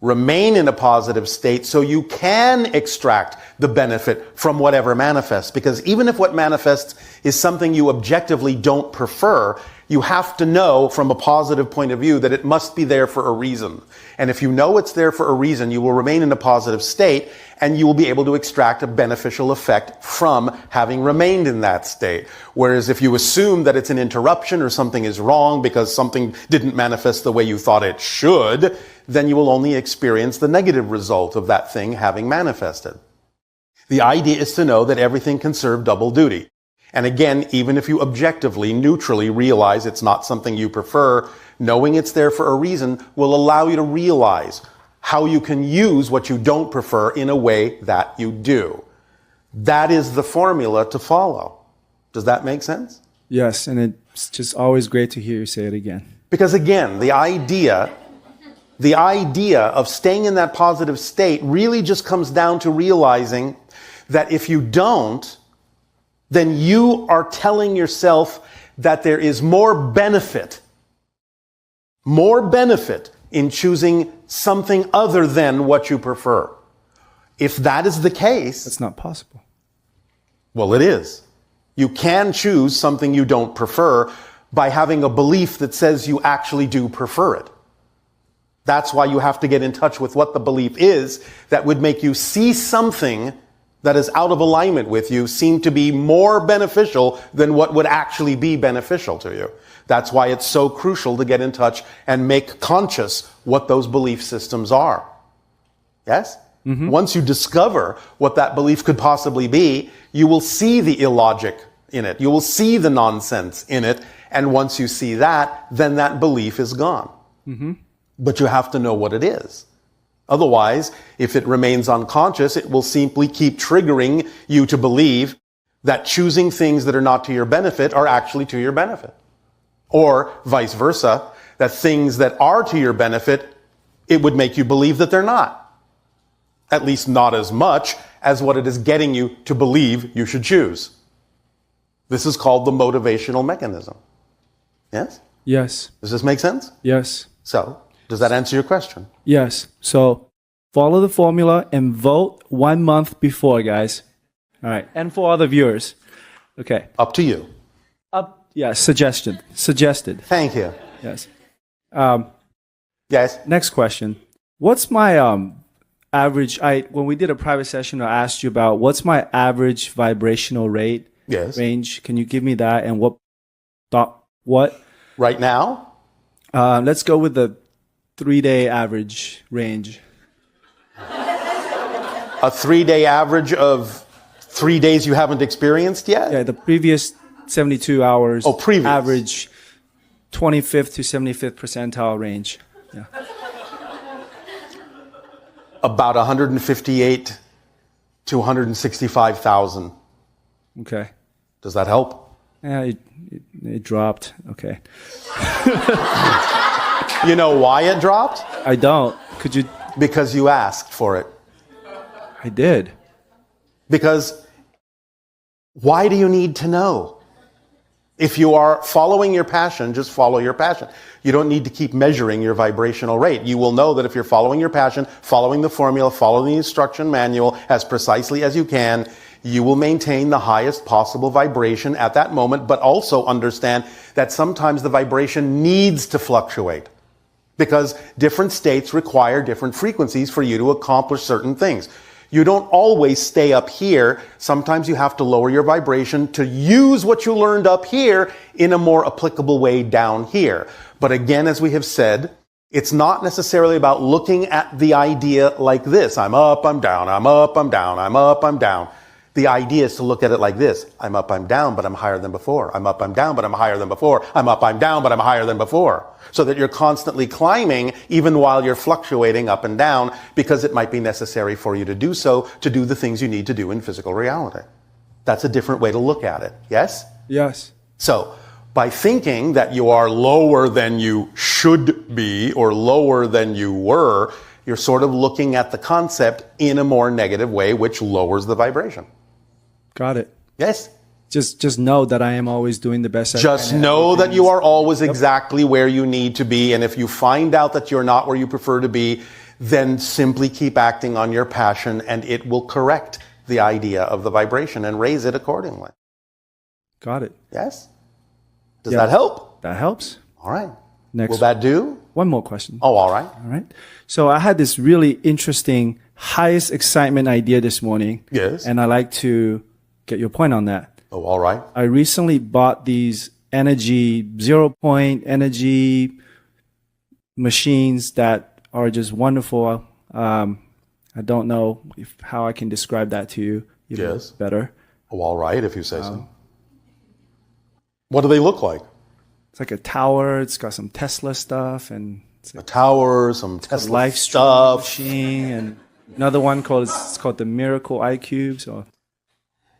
remain in a positive state so you can extract the benefit from whatever manifests. Because even if what manifests is something you objectively don't prefer, you have to know from a positive point of view that it must be there for a reason. And if you know it's there for a reason, you will remain in a positive state and you will be able to extract a beneficial effect from having remained in that state. Whereas if you assume that it's an interruption or something is wrong because something didn't manifest the way you thought it should, then you will only experience the negative result of that thing having manifested. The idea is to know that everything can serve double duty. And again, even if you objectively, neutrally realize it's not something you prefer, knowing it's there for a reason will allow you to realize how you can use what you don't prefer in a way that you do. That is the formula to follow. Does that make sense? Yes. And it's just always great to hear you say it again. Because again, the idea of staying in that positive state really just comes down to realizing that if you don't, then you are telling yourself that there is more benefit in choosing something other than what you prefer. If that is the case, That's not possible. well, it is. You can choose something you don't prefer by having a belief that says you actually do prefer it. That's why you have to get in touch with what the belief is that would make you see something that is out of alignment with you seem to be more beneficial than what would actually be beneficial to you. That's why it's so crucial to get in touch and make conscious what those belief systems are. Yes? Mm-hmm. Once you discover what that belief could possibly be, you will see the illogic in it. You will see the nonsense in it. And once you see that, then that belief is gone. Mm-hmm. But you have to know what it is. Otherwise, if it remains unconscious, it will simply keep triggering you to believe that choosing things that are not to your benefit are actually to your benefit. Or vice versa, that things that are to your benefit, it would make you believe that they're not. At least not as much as what it is getting you to believe you should choose. This is called the motivational mechanism. Yes? Yes. Does this make sense? Yes. So, does that answer your question? Yes. So follow the formula and vote 1 month before, guys. All right. And for other viewers. Okay. Up to you. Yes. Suggested. Thank you. Yes. Yes. Next question. What's my average? When we did a private session, I asked you about what's my average vibrational rate range. Can you give me that? And what? Right now? Let's go with the 3-day average range. A 3-day average of 3 days you haven't experienced yet? Yeah, the previous 72 hours. Oh, previous. Average 25th to 75th percentile range. Yeah. About 158 to 165,000. Okay. Does that help? Yeah, it dropped. Okay. You know why it dropped? I don't. Could you? Because you asked for it. I did. Because why do you need to know? If you are following your passion, just follow your passion. You don't need to keep measuring your vibrational rate. You will know that if you're following your passion, following the formula, following the instruction manual as precisely as you can, you will maintain the highest possible vibration at that moment, but also understand that sometimes the vibration needs to fluctuate because different states require different frequencies for you to accomplish certain things. You don't always stay up here. Sometimes you have to lower your vibration to use what you learned up here in a more applicable way down here. But again, as we have said, it's not necessarily about looking at the idea like this. I'm up, I'm down, I'm up, I'm down, I'm up, I'm down. The idea is to look at it like this. I'm up, I'm down, but I'm higher than before. I'm up, I'm down, but I'm higher than before. I'm up, I'm down, but I'm higher than before. So that you're constantly climbing even while you're fluctuating up and down because it might be necessary for you to do so to do the things you need to do in physical reality. That's a different way to look at it. Yes? Yes. So, by thinking that you are lower than you should be or lower than you were, you're sort of looking at the concept in a more negative way, which lowers the vibration. Got it. Yes? Just know that I am always doing the best I can. Just know that you are always exactly where you need to be. And if you find out that you're not where you prefer to be, then simply keep acting on your passion and it will correct the idea of the vibration and raise it accordingly. Got it. Yes? Does that help? That helps. All right. Next. Will that do? One more question. Oh, all right. All right. So I had this really interesting, highest excitement idea this morning. Yes. And I like to get your point on that. Oh, all right. I recently bought these energy, 0 point energy machines that are just wonderful. I don't know how I can describe that to you even better. Oh, all right, if you say so. What do they look like? It's like a tower. It's got some Tesla stuff and it's A tower, some Tesla life stuff. machine, and another one called the Miracle iCube. So,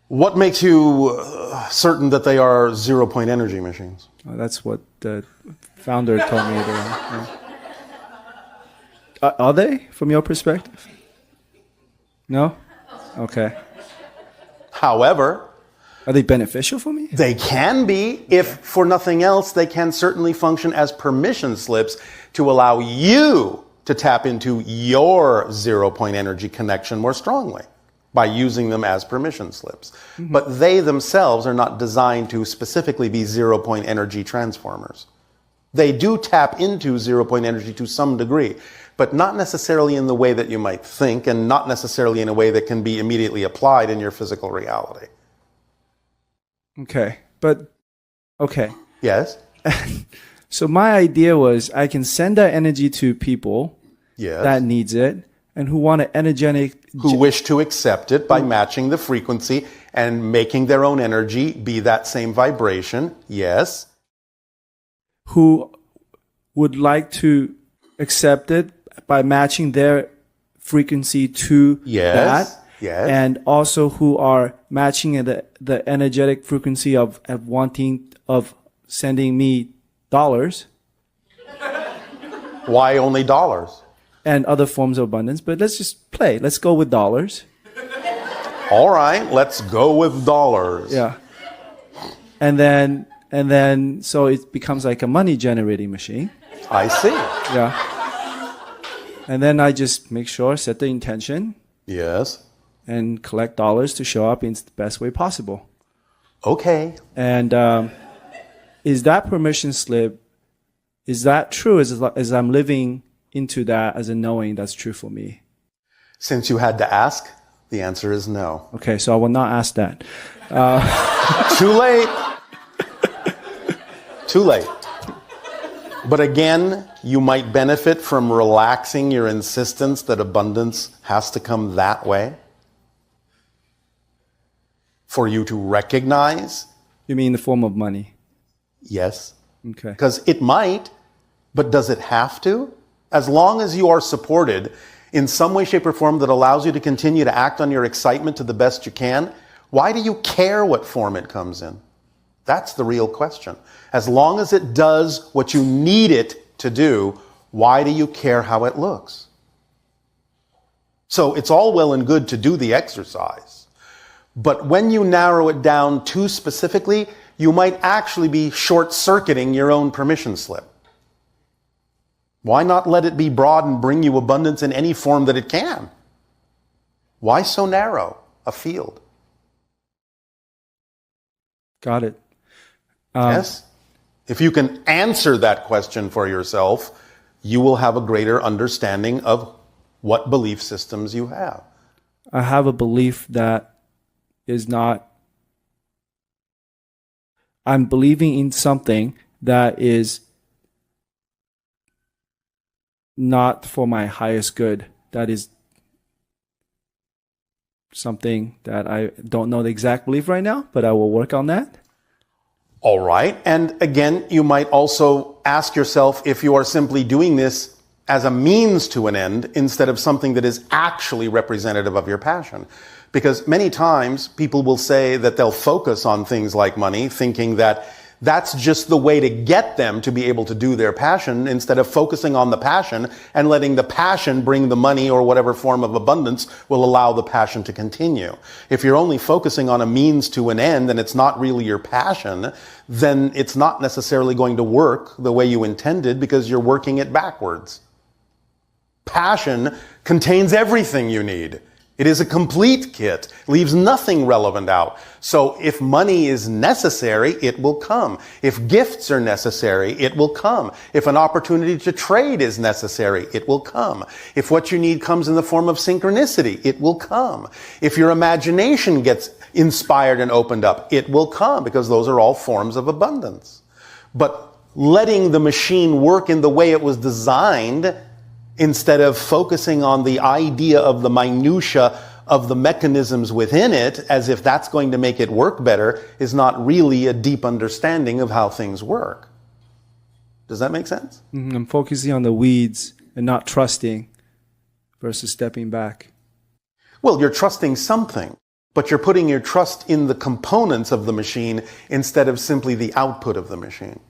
what makes you certain that they are 0 point energy machines? that's what the founder told me. Are they, from your perspective? No? Okay. However, are they beneficial for me? they can be. If for nothing else, they can certainly function as permission slips to allow you to tap into your 0 point energy connection more strongly by using them as permission slips. Mm-hmm. But they themselves are not designed to specifically be 0 point energy transformers. They do tap into 0 point energy to some degree, but not necessarily in the way that you might think and not necessarily in a way that can be immediately applied in your physical reality. Okay. But, okay. Yes? So my idea was I can send that energy to people that needs it and who want an who wish to accept it by matching the frequency and making their own energy be that same vibration. Yes. Who would like to accept it by matching their frequency to that. Yes. And also who are matching the energetic frequency of sending me dollars. Why only dollars? And other forms of abundance. But let's just play. Let's go with dollars. All right, let's go with dollars. Yeah. And then so it becomes like a money generating machine. I see. Yeah. And then I just make sure, set the intention. Yes. And collect dollars to show up in the best way possible. Okay. And is that permission slip, is that true as I'm living into that as a knowing that's true for me? Since you had to ask, the answer is no. Okay, so I will not ask that. Too late. Too late. But again, you might benefit from relaxing your insistence that abundance has to come that way. For you to recognize. You mean in the form of money? Yes. Okay. Because it might, but does it have to? As long as you are supported in some way, shape, or form that allows you to continue to act on your excitement to the best you can, why do you care what form it comes in? That's the real question. As long as it does what you need it to do, why do you care how it looks? So it's all well and good to do the exercise. But when you narrow it down too specifically, you might actually be short-circuiting your own permission slip. Why not let it be broad and bring you abundance in any form that it can? Why so narrow a field? Got it. Yes? If you can answer that question for yourself, you will have a greater understanding of what belief systems you have. I have a belief that is not, I'm believing in something that is not for my highest good. That is something that I don't know the exact belief right now, but I will work on that. All right. And again, you might also ask yourself if you are simply doing this as a means to an end instead of something that is actually representative of your passion. Because many times people will say that they'll focus on things like money, thinking that that's just the way to get them to be able to do their passion, instead of focusing on the passion and letting the passion bring the money or whatever form of abundance will allow the passion to continue. If you're only focusing on a means to an end and it's not really your passion, then it's not necessarily going to work the way you intended because you're working it backwards. Passion contains everything you need. It is a complete kit, leaves nothing relevant out. So if money is necessary, it will come. If gifts are necessary, it will come. If an opportunity to trade is necessary, it will come. If what you need comes in the form of synchronicity, it will come. If your imagination gets inspired and opened up, it will come, because those are all forms of abundance. But letting the machine work in the way it was designed, instead of focusing on the idea of the minutia of the mechanisms within it, as if that's going to make it work better, is not really a deep understanding of how things work. Does that make sense? I'm focusing on the weeds and not trusting versus stepping back. Well, you're trusting something, but you're putting your trust in the components of the machine instead of simply the output of the machine.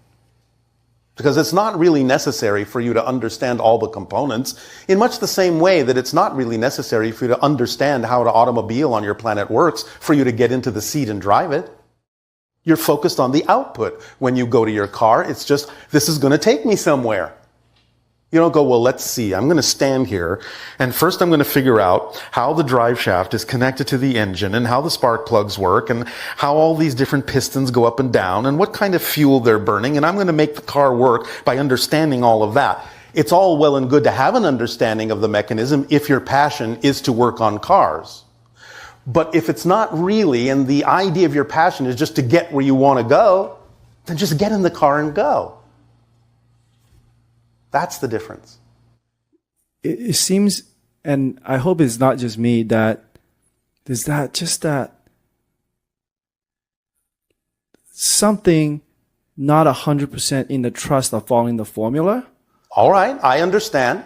Because it's not really necessary for you to understand all the components, in much the same way that it's not really necessary for you to understand how an automobile on your planet works for you to get into the seat and drive it. You're focused on the output. When you go to your car, it's just, this is going to take me somewhere. You don't go, well, let's see, I'm going to stand here, and first I'm going to figure out how the drive shaft is connected to the engine, and how the spark plugs work, and how all these different pistons go up and down, and what kind of fuel they're burning, and I'm going to make the car work by understanding all of that. It's all well and good to have an understanding of the mechanism if your passion is to work on cars. But if it's not really, and the idea of your passion is just to get where you want to go, then just get in the car and go. That's the difference. It seems, and I hope it's not just me, that there's that something not 100% in the trust of following the formula. All right, I understand.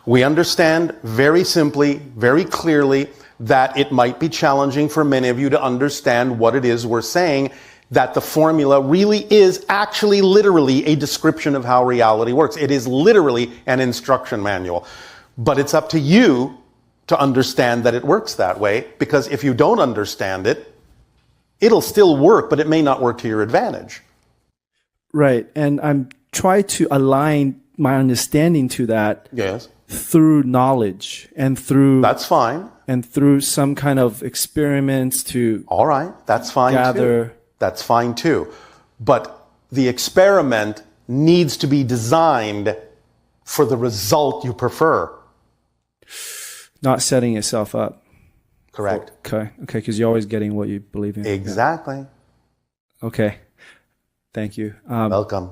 We understand very simply, very clearly, that it might be challenging for many of you to understand what it is we're saying, that the formula really is actually literally a description of how reality works. It is literally an instruction manual. But it's up to you to understand that it works that way, because if you don't understand it, it'll still work, but it may not work to your advantage. Right, and I'm trying to align my understanding to that. Yes. Through knowledge and through... That's fine. And through some kind of experiments to... All right, that's fine gather. Too. That's fine too. But the experiment needs to be designed for the result you prefer. Not setting yourself up. Correct. Okay, because you're always getting what you believe in. Exactly. Yeah. Okay. Thank you. Welcome.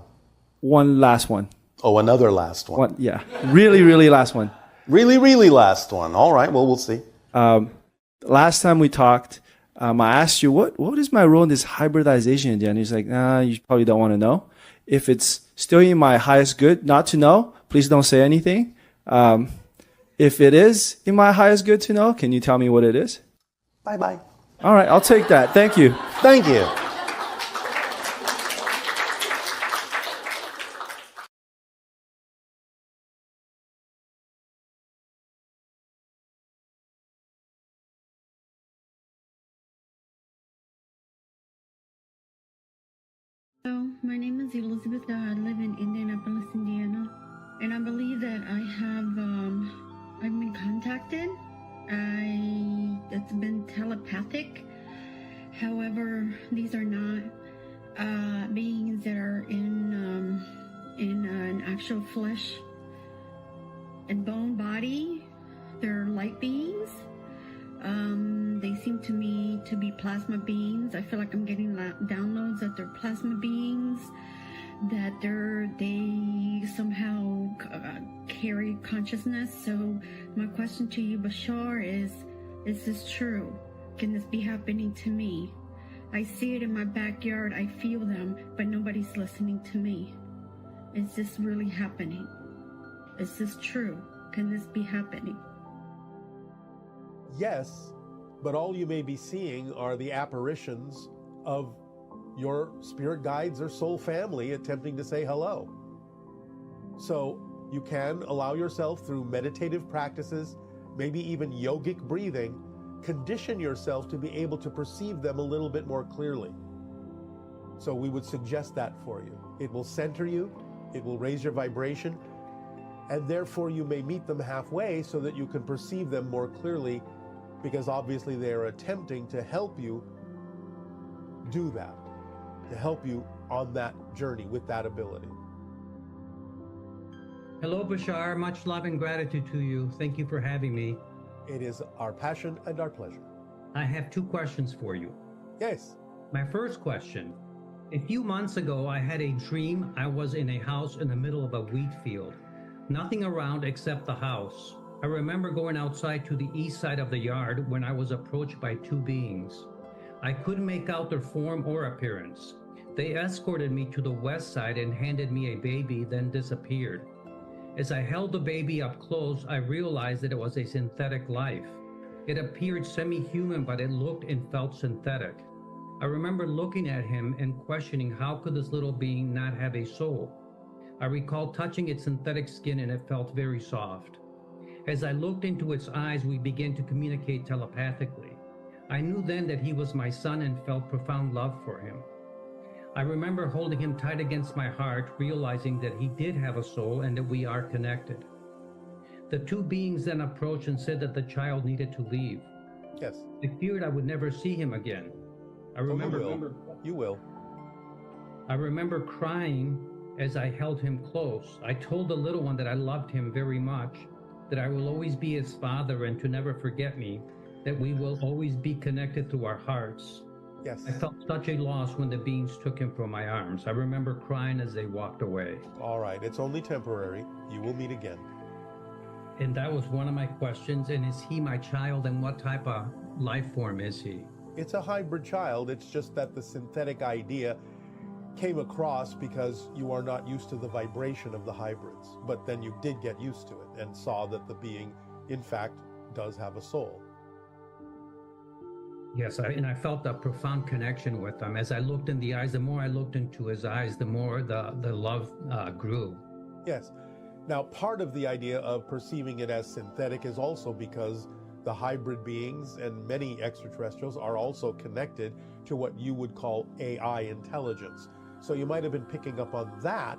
One last one. Oh, another last one. Yeah. Really, really last one. Really, really last one. All right, well, we'll see. Last time we talked, I asked you, what is my role in this hybridization agenda? And he's like, you probably don't want to know. If it's still in my highest good not to know, please don't say anything. If it is in my highest good to know, can you tell me what it is? Bye-bye. All right, I'll take that. Thank you. Thank you. my name is Elizabeth. I live in Indianapolis, Indiana, and I believe that I've been contacted. It's been telepathic. However, these are not beings that are in an actual flesh and bone body. They're light beings. They seem to me to be plasma beings. I feel like I'm getting downloads that they're plasma beings, that they somehow carry consciousness. So my question to you, Bashar, is this true? Can this be happening to me? I see it in my backyard. I feel them, but nobody's listening to me. Is this really happening? Is this true? Can this be happening? Yes, but all you may be seeing are the apparitions of your spirit guides or soul family attempting to say hello. So you can allow yourself through meditative practices, maybe even yogic breathing, condition yourself to be able to perceive them a little bit more clearly. So we would suggest that for you. It will center you, it will raise your vibration, and therefore you may meet them halfway so that you can perceive them more clearly, because obviously they are attempting to help you do that, to help you on that journey with that ability. Hello, Bashar. Much love and gratitude to you. Thank you for having me. It is our passion and our pleasure. I have two questions for you. Yes. My first question, a few months ago, I had a dream I was in a house in the middle of a wheat field. Nothing around except the house. I remember going outside to the east side of the yard when I was approached by two beings. I couldn't make out their form or appearance. They escorted me to the west side and handed me a baby, then disappeared. As I held the baby up close, I realized that it was a synthetic life. It appeared semi-human, but it looked and felt synthetic. I remember looking at him and questioning how could this little being not have a soul. I recall touching its synthetic skin and it felt very soft. As I looked into its eyes, we began to communicate telepathically. I knew then that he was my son and felt profound love for him. I remember holding him tight against my heart, realizing that he did have a soul and that we are connected. The two beings then approached and said that the child needed to leave. Yes. I feared I would never see him again. You will. I remember crying as I held him close. I told the little one that I loved him very much, that I will always be his father and to never forget me, that we will always be connected through our hearts. Yes. I felt such a loss when the beings took him from my arms. I remember crying as they walked away. All right, it's only temporary. You will meet again. And that was one of my questions. And is he my child, and what type of life form is he? It's a hybrid child. It's just that the synthetic idea came across because you are not used to the vibration of the hybrids. But then you did get used to it and saw that the being, in fact, does have a soul. Yes, and I felt a profound connection with him. As I looked in the eyes, the more I looked into his eyes, the more the love grew. Yes. Now, part of the idea of perceiving it as synthetic is also because the hybrid beings and many extraterrestrials are also connected to what you would call AI intelligence. So you might have been picking up on that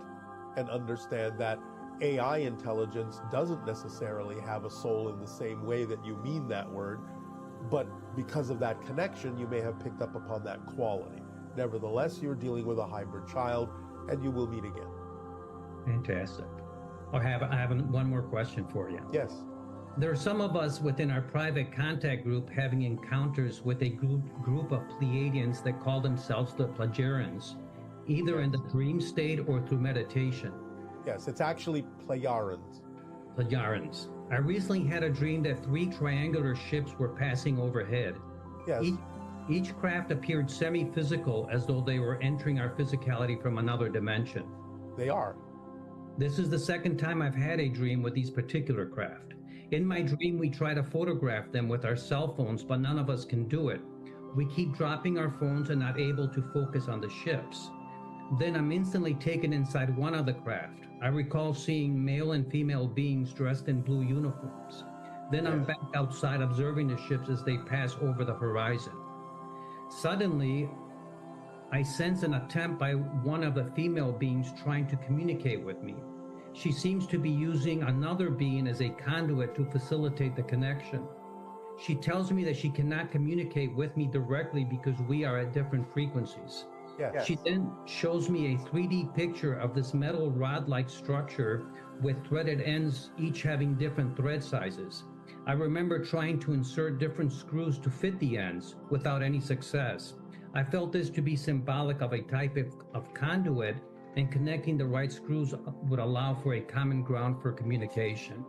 and understand that AI intelligence doesn't necessarily have a soul in the same way that you mean that word, but because of that connection, you may have picked up upon that quality. Nevertheless, you're dealing with a hybrid child, and you will meet again. Fantastic. I have one more question for you. Yes. There are some of us within our private contact group having encounters with a group of Pleiadians that call themselves the Plejarians, either in the dream state or through meditation. Yes, it's actually Plejarians. Plejarians. I recently had a dream that 3 triangular ships were passing overhead. Yes. Each craft appeared semi-physical, as though they were entering our physicality from another dimension. They are. This is the second time I've had a dream with these particular craft. In my dream, we try to photograph them with our cell phones, but none of us can do it. We keep dropping our phones and not able to focus on the ships. Then I'm instantly taken inside one of the craft. I recall seeing male and female beings dressed in blue uniforms. Then I'm back outside observing the ships as they pass over the horizon. Suddenly, I sense an attempt by one of the female beings trying to communicate with me. She seems to be using another being as a conduit to facilitate the connection. She tells me that she cannot communicate with me directly because we are at different frequencies. Yes. She then shows me a 3D picture of this metal rod-like structure with threaded ends, each having different thread sizes. I remember trying to insert different screws to fit the ends without any success. I felt this to be symbolic of a type of conduit, and connecting the right screws would allow for a common ground for communication.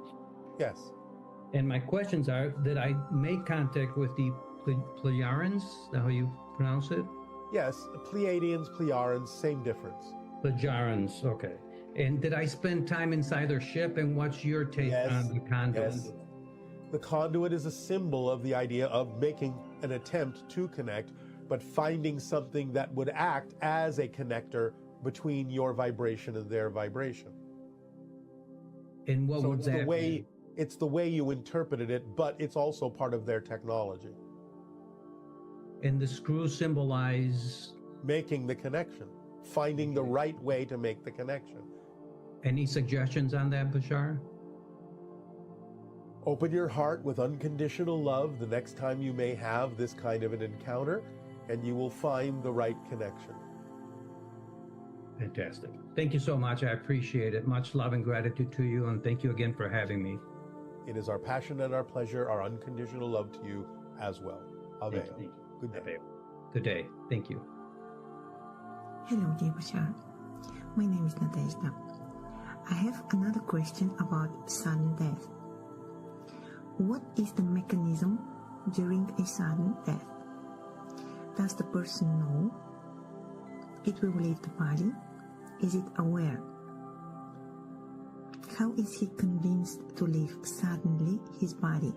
Yes. And my questions are, did I make contact with the Plejarians? Is that how you pronounce it? Yes. Pleiadians, Plejarians, same difference. Plejarians, okay. And did I spend time inside their ship? And what's your take on the conduit? Yes. The conduit is a symbol of the idea of making an attempt to connect, but finding something that would act as a connector between your vibration and their vibration. And what So would that be? it's the way you interpreted it, but it's also part of their technology. And the screws symbolize Making the connection, finding the right way to make the connection. any suggestions on that, Bashar? Open your heart with unconditional love the next time you may have this kind of an encounter, and you will find the right connection. Fantastic. Thank you so much. I appreciate it. Much love and gratitude to you, and thank you again for having me. It is our passion and our pleasure, our unconditional love to you as well. Aveo. Thank you. Good day. Aveo. Good day. Thank you. Hello, dear Bashar. My name is Nadezhda. I have another question about sudden death. What is the mechanism during a sudden death? Does the person know it will leave the body? Is it aware? How is he convinced to leave suddenly his body?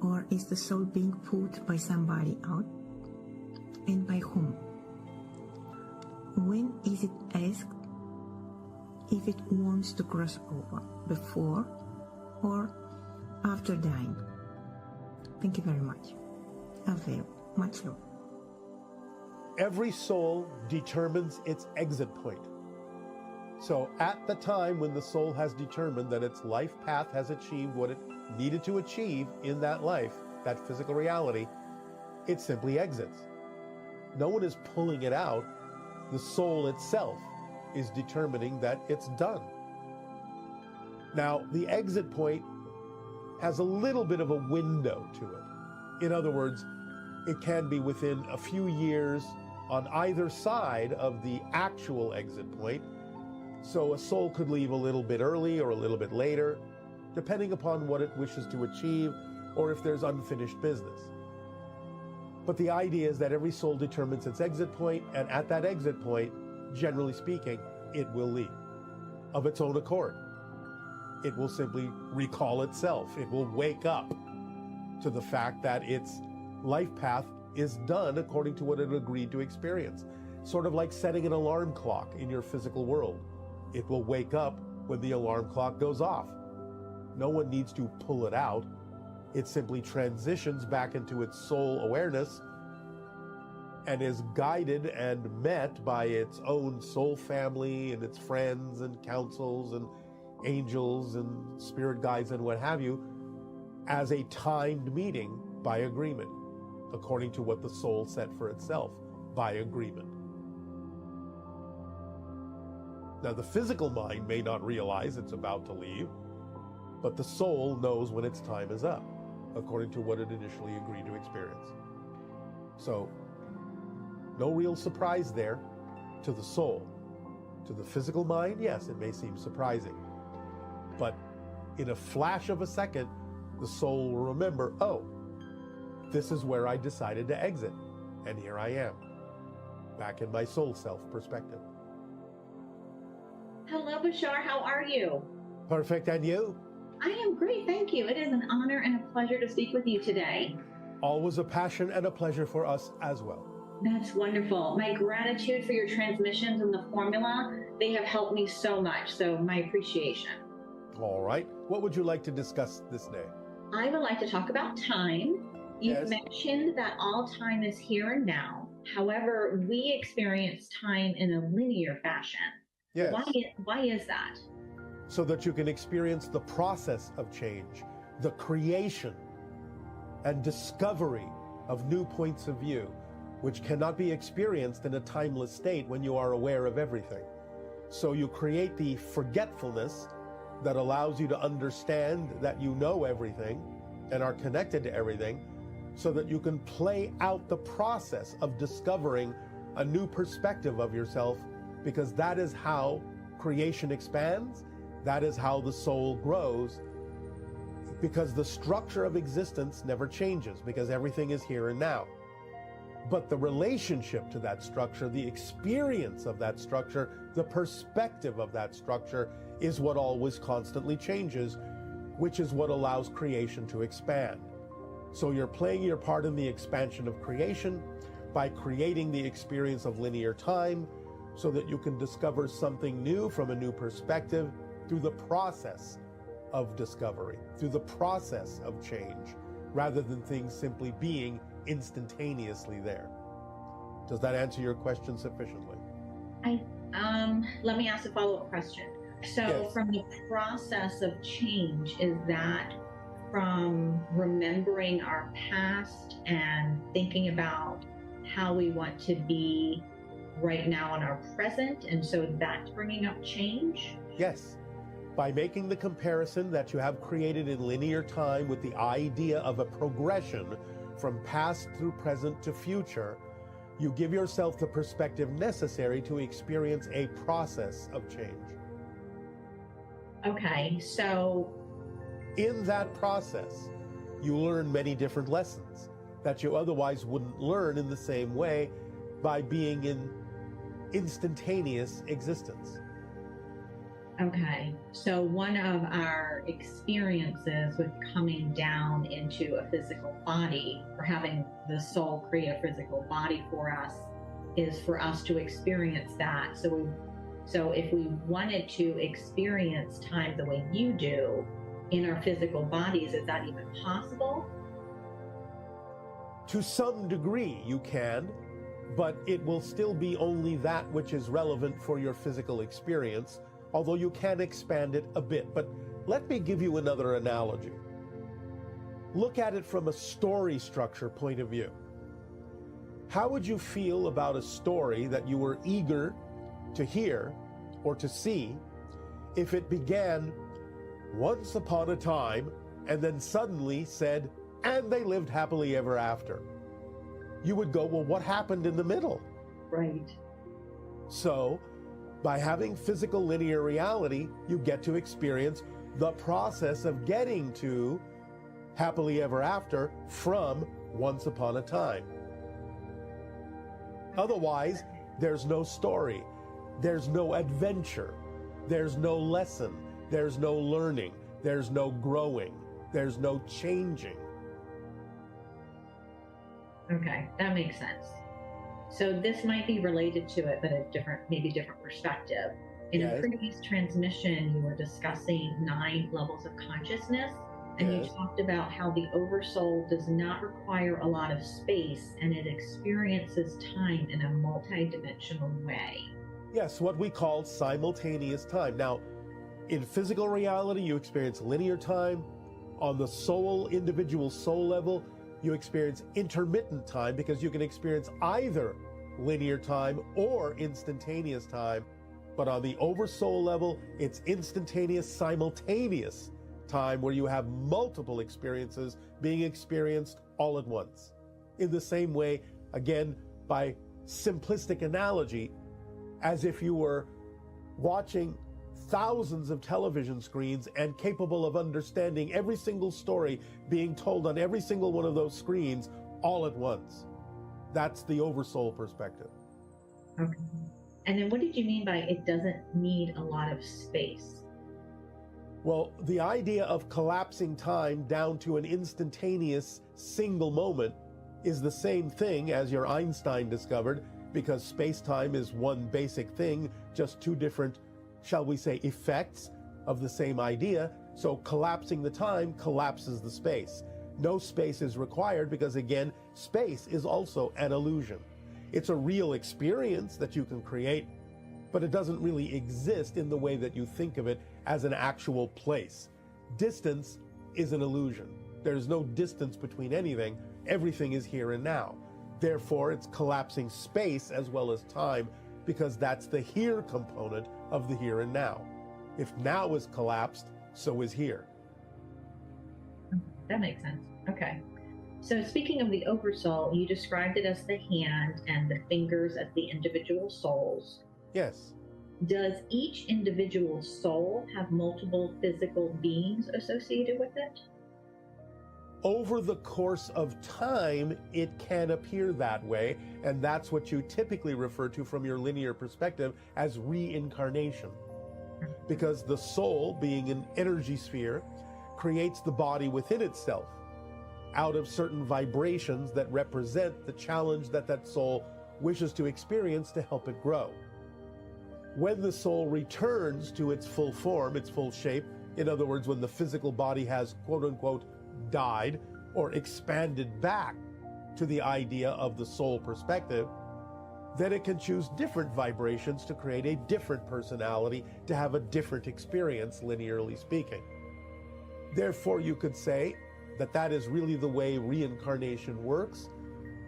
Or is the soul being pulled by somebody out? And by whom? When is it asked if it wants to cross over, before or after dying? Thank you very much. Aveo. Much love. Every soul determines its exit point. So at the time when the soul has determined that its life path has achieved what it needed to achieve in that life, that physical reality, it simply exits. No one is pulling it out. The soul itself is determining that it's done. Now, the exit point has a little bit of a window to it. In other words, it can be within a few years on either side of the actual exit point. So a soul could leave a little bit early or a little bit later, depending upon what it wishes to achieve or if there's unfinished business. But the idea is that every soul determines its exit point, and at that exit point, generally speaking, it will leave of its own accord. It will simply recall itself. It will wake up to the fact that its life path is done according to what it agreed to experience. Sort of like setting an alarm clock in your physical world. It will wake up when the alarm clock goes off. No one needs to pull it out. It simply transitions back into its soul awareness and is guided and met by its own soul family and its friends and councils and angels and spirit guides and what have you as a timed meeting by agreement, according to what the soul set for itself by agreement. Now, the physical mind may not realize it's about to leave, but the soul knows when its time is up, according to what it initially agreed to experience. So, no real surprise there to the soul. To the physical mind, yes, it may seem surprising. But in a flash of a second, the soul will remember, oh, this is where I decided to exit, and here I am, back in my soul self perspective. Hello, Bashar. How are you? Perfect, and you? I am great, thank you. It is an honor and a pleasure to speak with you today. Always a passion and a pleasure for us as well. That's wonderful. My gratitude for your transmissions and the formula, they have helped me so much, so my appreciation. All right. What would you like to discuss this day? I would like to talk about time. You've Yes. mentioned that all time is here and now. However, we experience time in a linear fashion. Yes. Why is that? So that you can experience the process of change, the creation and discovery of new points of view, which cannot be experienced in a timeless state when you are aware of everything. So you create the forgetfulness that allows you to understand that you know everything and are connected to everything, so that you can play out the process of discovering a new perspective of yourself, because that is how creation expands, that is how the soul grows, because the structure of existence never changes, because everything is here and now. But the relationship to that structure, the experience of that structure, the perspective of that structure is what always constantly changes, which is what allows creation to expand. So you're playing your part in the expansion of creation by creating the experience of linear time, so that you can discover something new from a new perspective through the process of discovery, through the process of change, rather than things simply being instantaneously there. Does that answer your question sufficiently? Let me ask a follow-up question. So Yes. From the process of change, is that from remembering our past and thinking about how we want to be right now in our present, and so that's bringing up change? Yes. By making the comparison that you have created in linear time with the idea of a progression from past through present to future, you give yourself the perspective necessary to experience a process of change. Okay, so In that process, you learn many different lessons that you otherwise wouldn't learn in the same way by being in instantaneous existence. Okay, so one of our experiences with coming down into a physical body, or having the soul create a physical body for us, is for us to experience that. So if we wanted to experience time the way you do in our physical bodies, is that even possible? To some degree you can, but it will still be only that which is relevant for your physical experience, although you can expand it a bit. But let me give you another analogy. Look at it from a story structure point of view. How would you feel about a story that you were eager to hear or to see if it began once upon a time and then suddenly said, and they lived happily ever after? You would go, well, what happened in the middle? Right. So, by having physical linear reality, you get to experience the process of getting to happily ever after from once upon a time. Otherwise, there's no story, there's no adventure, there's no lesson, there's no learning, there's no growing, there's no changing. Okay, that makes sense. So this might be related to it, but a maybe different perspective. In a previous transmission, you were discussing 9 levels of consciousness, and you talked about how the oversoul does not require a lot of space, and it experiences time in a multi-dimensional way. Yes, what we call simultaneous time. Now, in physical reality, you experience linear time. On the soul, individual soul level, you experience intermittent time, because you can experience either linear time or instantaneous time. But on the oversoul level, it's instantaneous, simultaneous time, where you have multiple experiences being experienced all at once. In the same way, again, by simplistic analogy, as if you were watching thousands of television screens and capable of understanding every single story being told on every single one of those screens all at once. That's the oversoul perspective. Okay. And then what did you mean by it doesn't need a lot of space? Well, the idea of collapsing time down to an instantaneous single moment is the same thing as your Einstein discovered, because space-time is one basic thing, just 2 different, shall we say, effects of the same idea. So collapsing the time collapses the space. No space is required, because again, space is also an illusion. It's a real experience that you can create, but it doesn't really exist in the way that you think of it as an actual place. Distance is an illusion. There's no distance between anything. Everything is here and now. Therefore, it's collapsing space as well as time, because that's the here component of the here and now. If now is collapsed, so is here. That makes sense. Okay. So speaking of the oversoul, you described it as the hand and the fingers as the individual souls. Yes. Does each individual soul have multiple physical beings associated with it? Over the course of time, it can appear that way, and that's what you typically refer to from your linear perspective as reincarnation. Because the soul, being an energy sphere, creates the body within itself out of certain vibrations that represent the challenge that that soul wishes to experience to help it grow. When the soul returns to its full form, its full shape, in other words, when the physical body has quote-unquote died or expanded back to the idea of the soul perspective, then it can choose different vibrations to create a different personality, to have a different experience, linearly speaking. Therefore, you could say that that is really the way reincarnation works,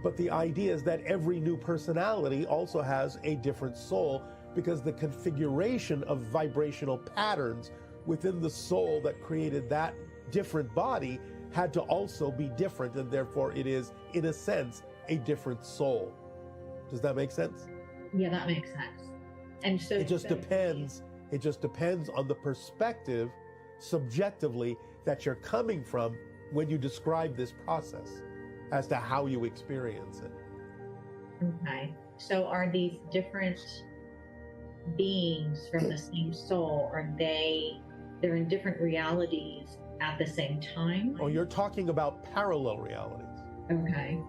but the idea is that every new personality also has a different soul, because the configuration of vibrational patterns within the soul that created that different body had to also be different, and therefore it is, in a sense, a different soul. Does that make sense? Yeah, that makes sense. And so it just depends on the perspective, subjectively, that you're coming from when you describe this process as to how you experience it. Okay. So are these different beings from the same soul? Are they're in different realities at the same time? Oh, you're talking about parallel realities. Okay.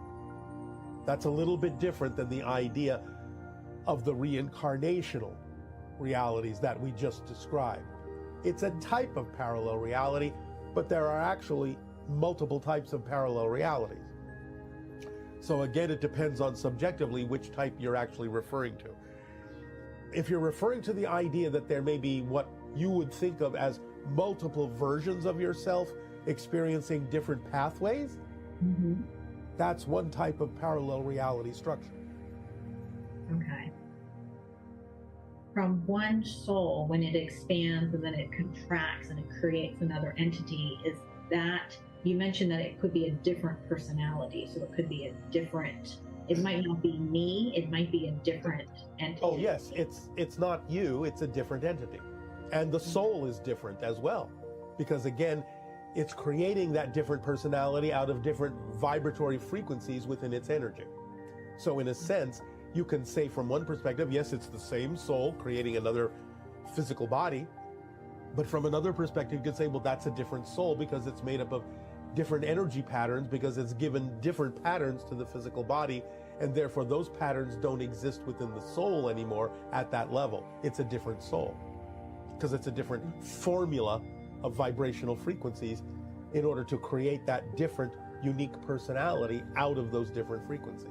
That's a little bit different than the idea of the reincarnational realities that we just described. It's a type of parallel reality, but there are actually multiple types of parallel realities. So again, it depends on subjectively which type you're actually referring to. If you're referring to the idea that there may be what you would think of as multiple versions of yourself experiencing different pathways, that's one type of parallel reality structure. Okay. From one soul, when it expands and then it contracts and it creates another entity, is that, you mentioned that it could be a different personality, so it could be a different, it might not be me, it might be a different entity. Oh yes, it's not you, it's a different entity. And the soul is different as well, because again, it's creating that different personality out of different vibratory frequencies within its energy. So in a sense, you can say from one perspective, yes, it's the same soul creating another physical body, but from another perspective, you could say, well, that's a different soul because it's made up of different energy patterns, because it's given different patterns to the physical body, and therefore those patterns don't exist within the soul anymore at that level. It's a different soul, because it's a different formula of vibrational frequencies in order to create that different, unique personality out of those different frequencies.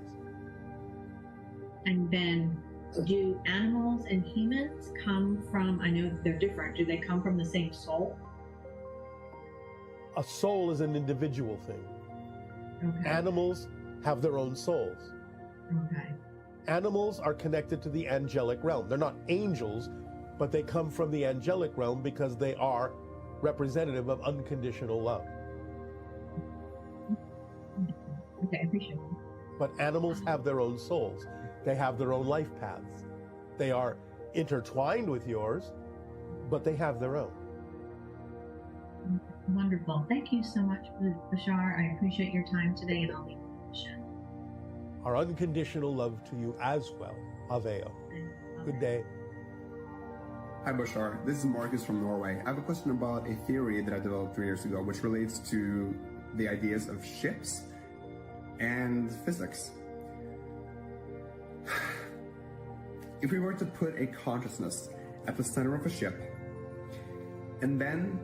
And then, do animals and humans come from, I know they're different, do they come from the same soul? A soul is an individual thing. Okay. Animals have their own souls. Okay. Animals are connected to the angelic realm. They're not angels, but they come from the angelic realm because they are representative of unconditional love. Okay, I appreciate it. But animals have their own souls. They have their own life paths. They are intertwined with yours, but they have their own. Wonderful. Thank you so much, Bashar. I appreciate your time today and all the information. Our unconditional love to you as well. Aveo. Good day. Hi Bashar, this is Marcus from Norway. I have a question about a theory that I developed 3 years ago, which relates to the ideas of ships and physics. If we were to put a consciousness at the center of a ship and then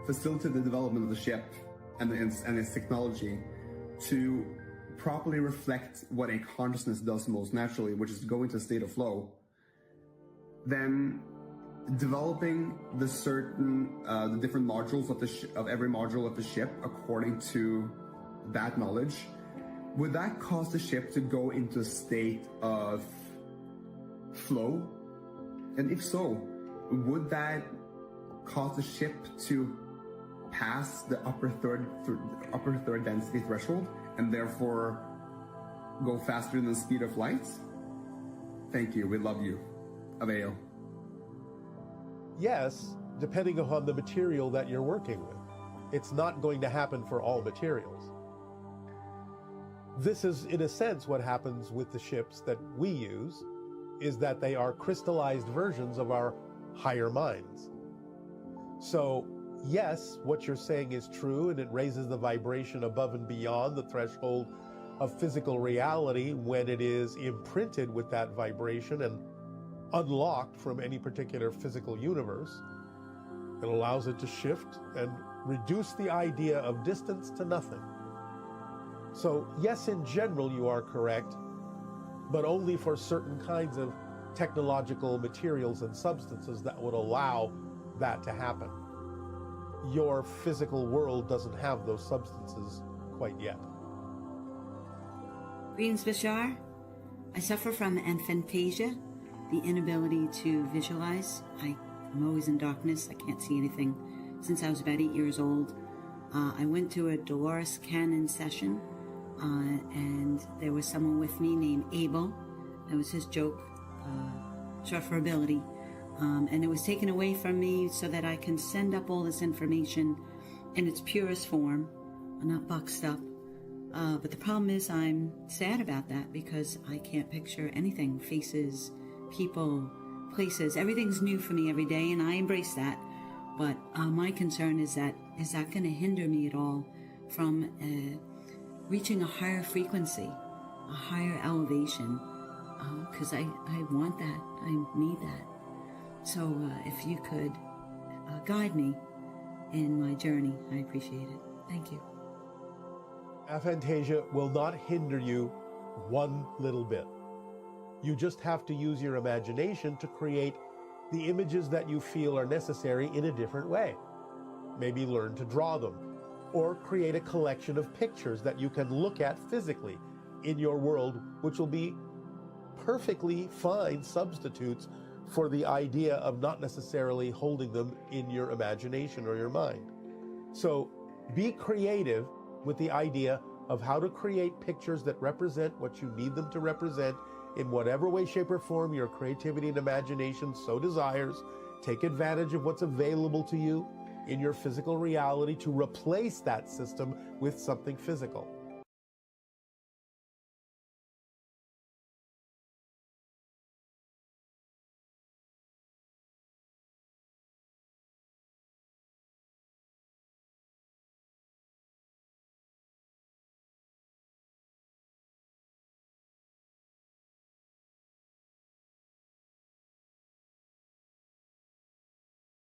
facilitate the development of the ship and its technology to properly reflect what a consciousness does most naturally, which is go into a state of flow, then developing the different modules of every module of the ship according to that knowledge, would that cause the ship to go into a state of flow? And if so, would that cause the ship to pass the upper third density threshold and therefore go faster than the speed of light? Thank you. We love you. Avail. Yes, depending upon the material that you're working with. It's not going to happen for all materials. This is, in a sense, what happens with the ships that we use, is that they are crystallized versions of our higher minds. So, yes, what you're saying is true, and it raises the vibration above and beyond the threshold of physical reality when it is imprinted with that vibration and unlocked from any particular physical universe. It allows it to shift and reduce the idea of distance to nothing. So yes, in general, you are correct, but only for certain kinds of technological materials and substances that would allow that to happen. Your physical world doesn't have those substances quite yet. Greetings, Bashar. I suffer from aphantasia, the inability to visualize. I'm always in darkness. I can't see anything since I was about 8 years old. I went to a Dolores Cannon session, and there was someone with me named Abel. That was his joke, short for ability. And it was taken away from me so that I can send up all this information in its purest form, not boxed up. But the problem is I'm sad about that because I can't picture anything. Faces, people, places, everything's new for me every day, and I embrace that. But my concern is that going to hinder me at all from reaching a higher frequency, a higher elevation? Because I want that, I need that. So if you could guide me in my journey, I appreciate it. Thank you. Aphantasia will not hinder you one little bit. You just have to use your imagination to create the images that you feel are necessary in a different way. Maybe learn to draw them, or create a collection of pictures that you can look at physically in your world, which will be perfectly fine substitutes for the idea of not necessarily holding them in your imagination or your mind. So be creative with the idea of how to create pictures that represent what you need them to represent in whatever way, shape, or form your creativity and imagination so desires. Take advantage of what's available to you in your physical reality to replace that system with something physical.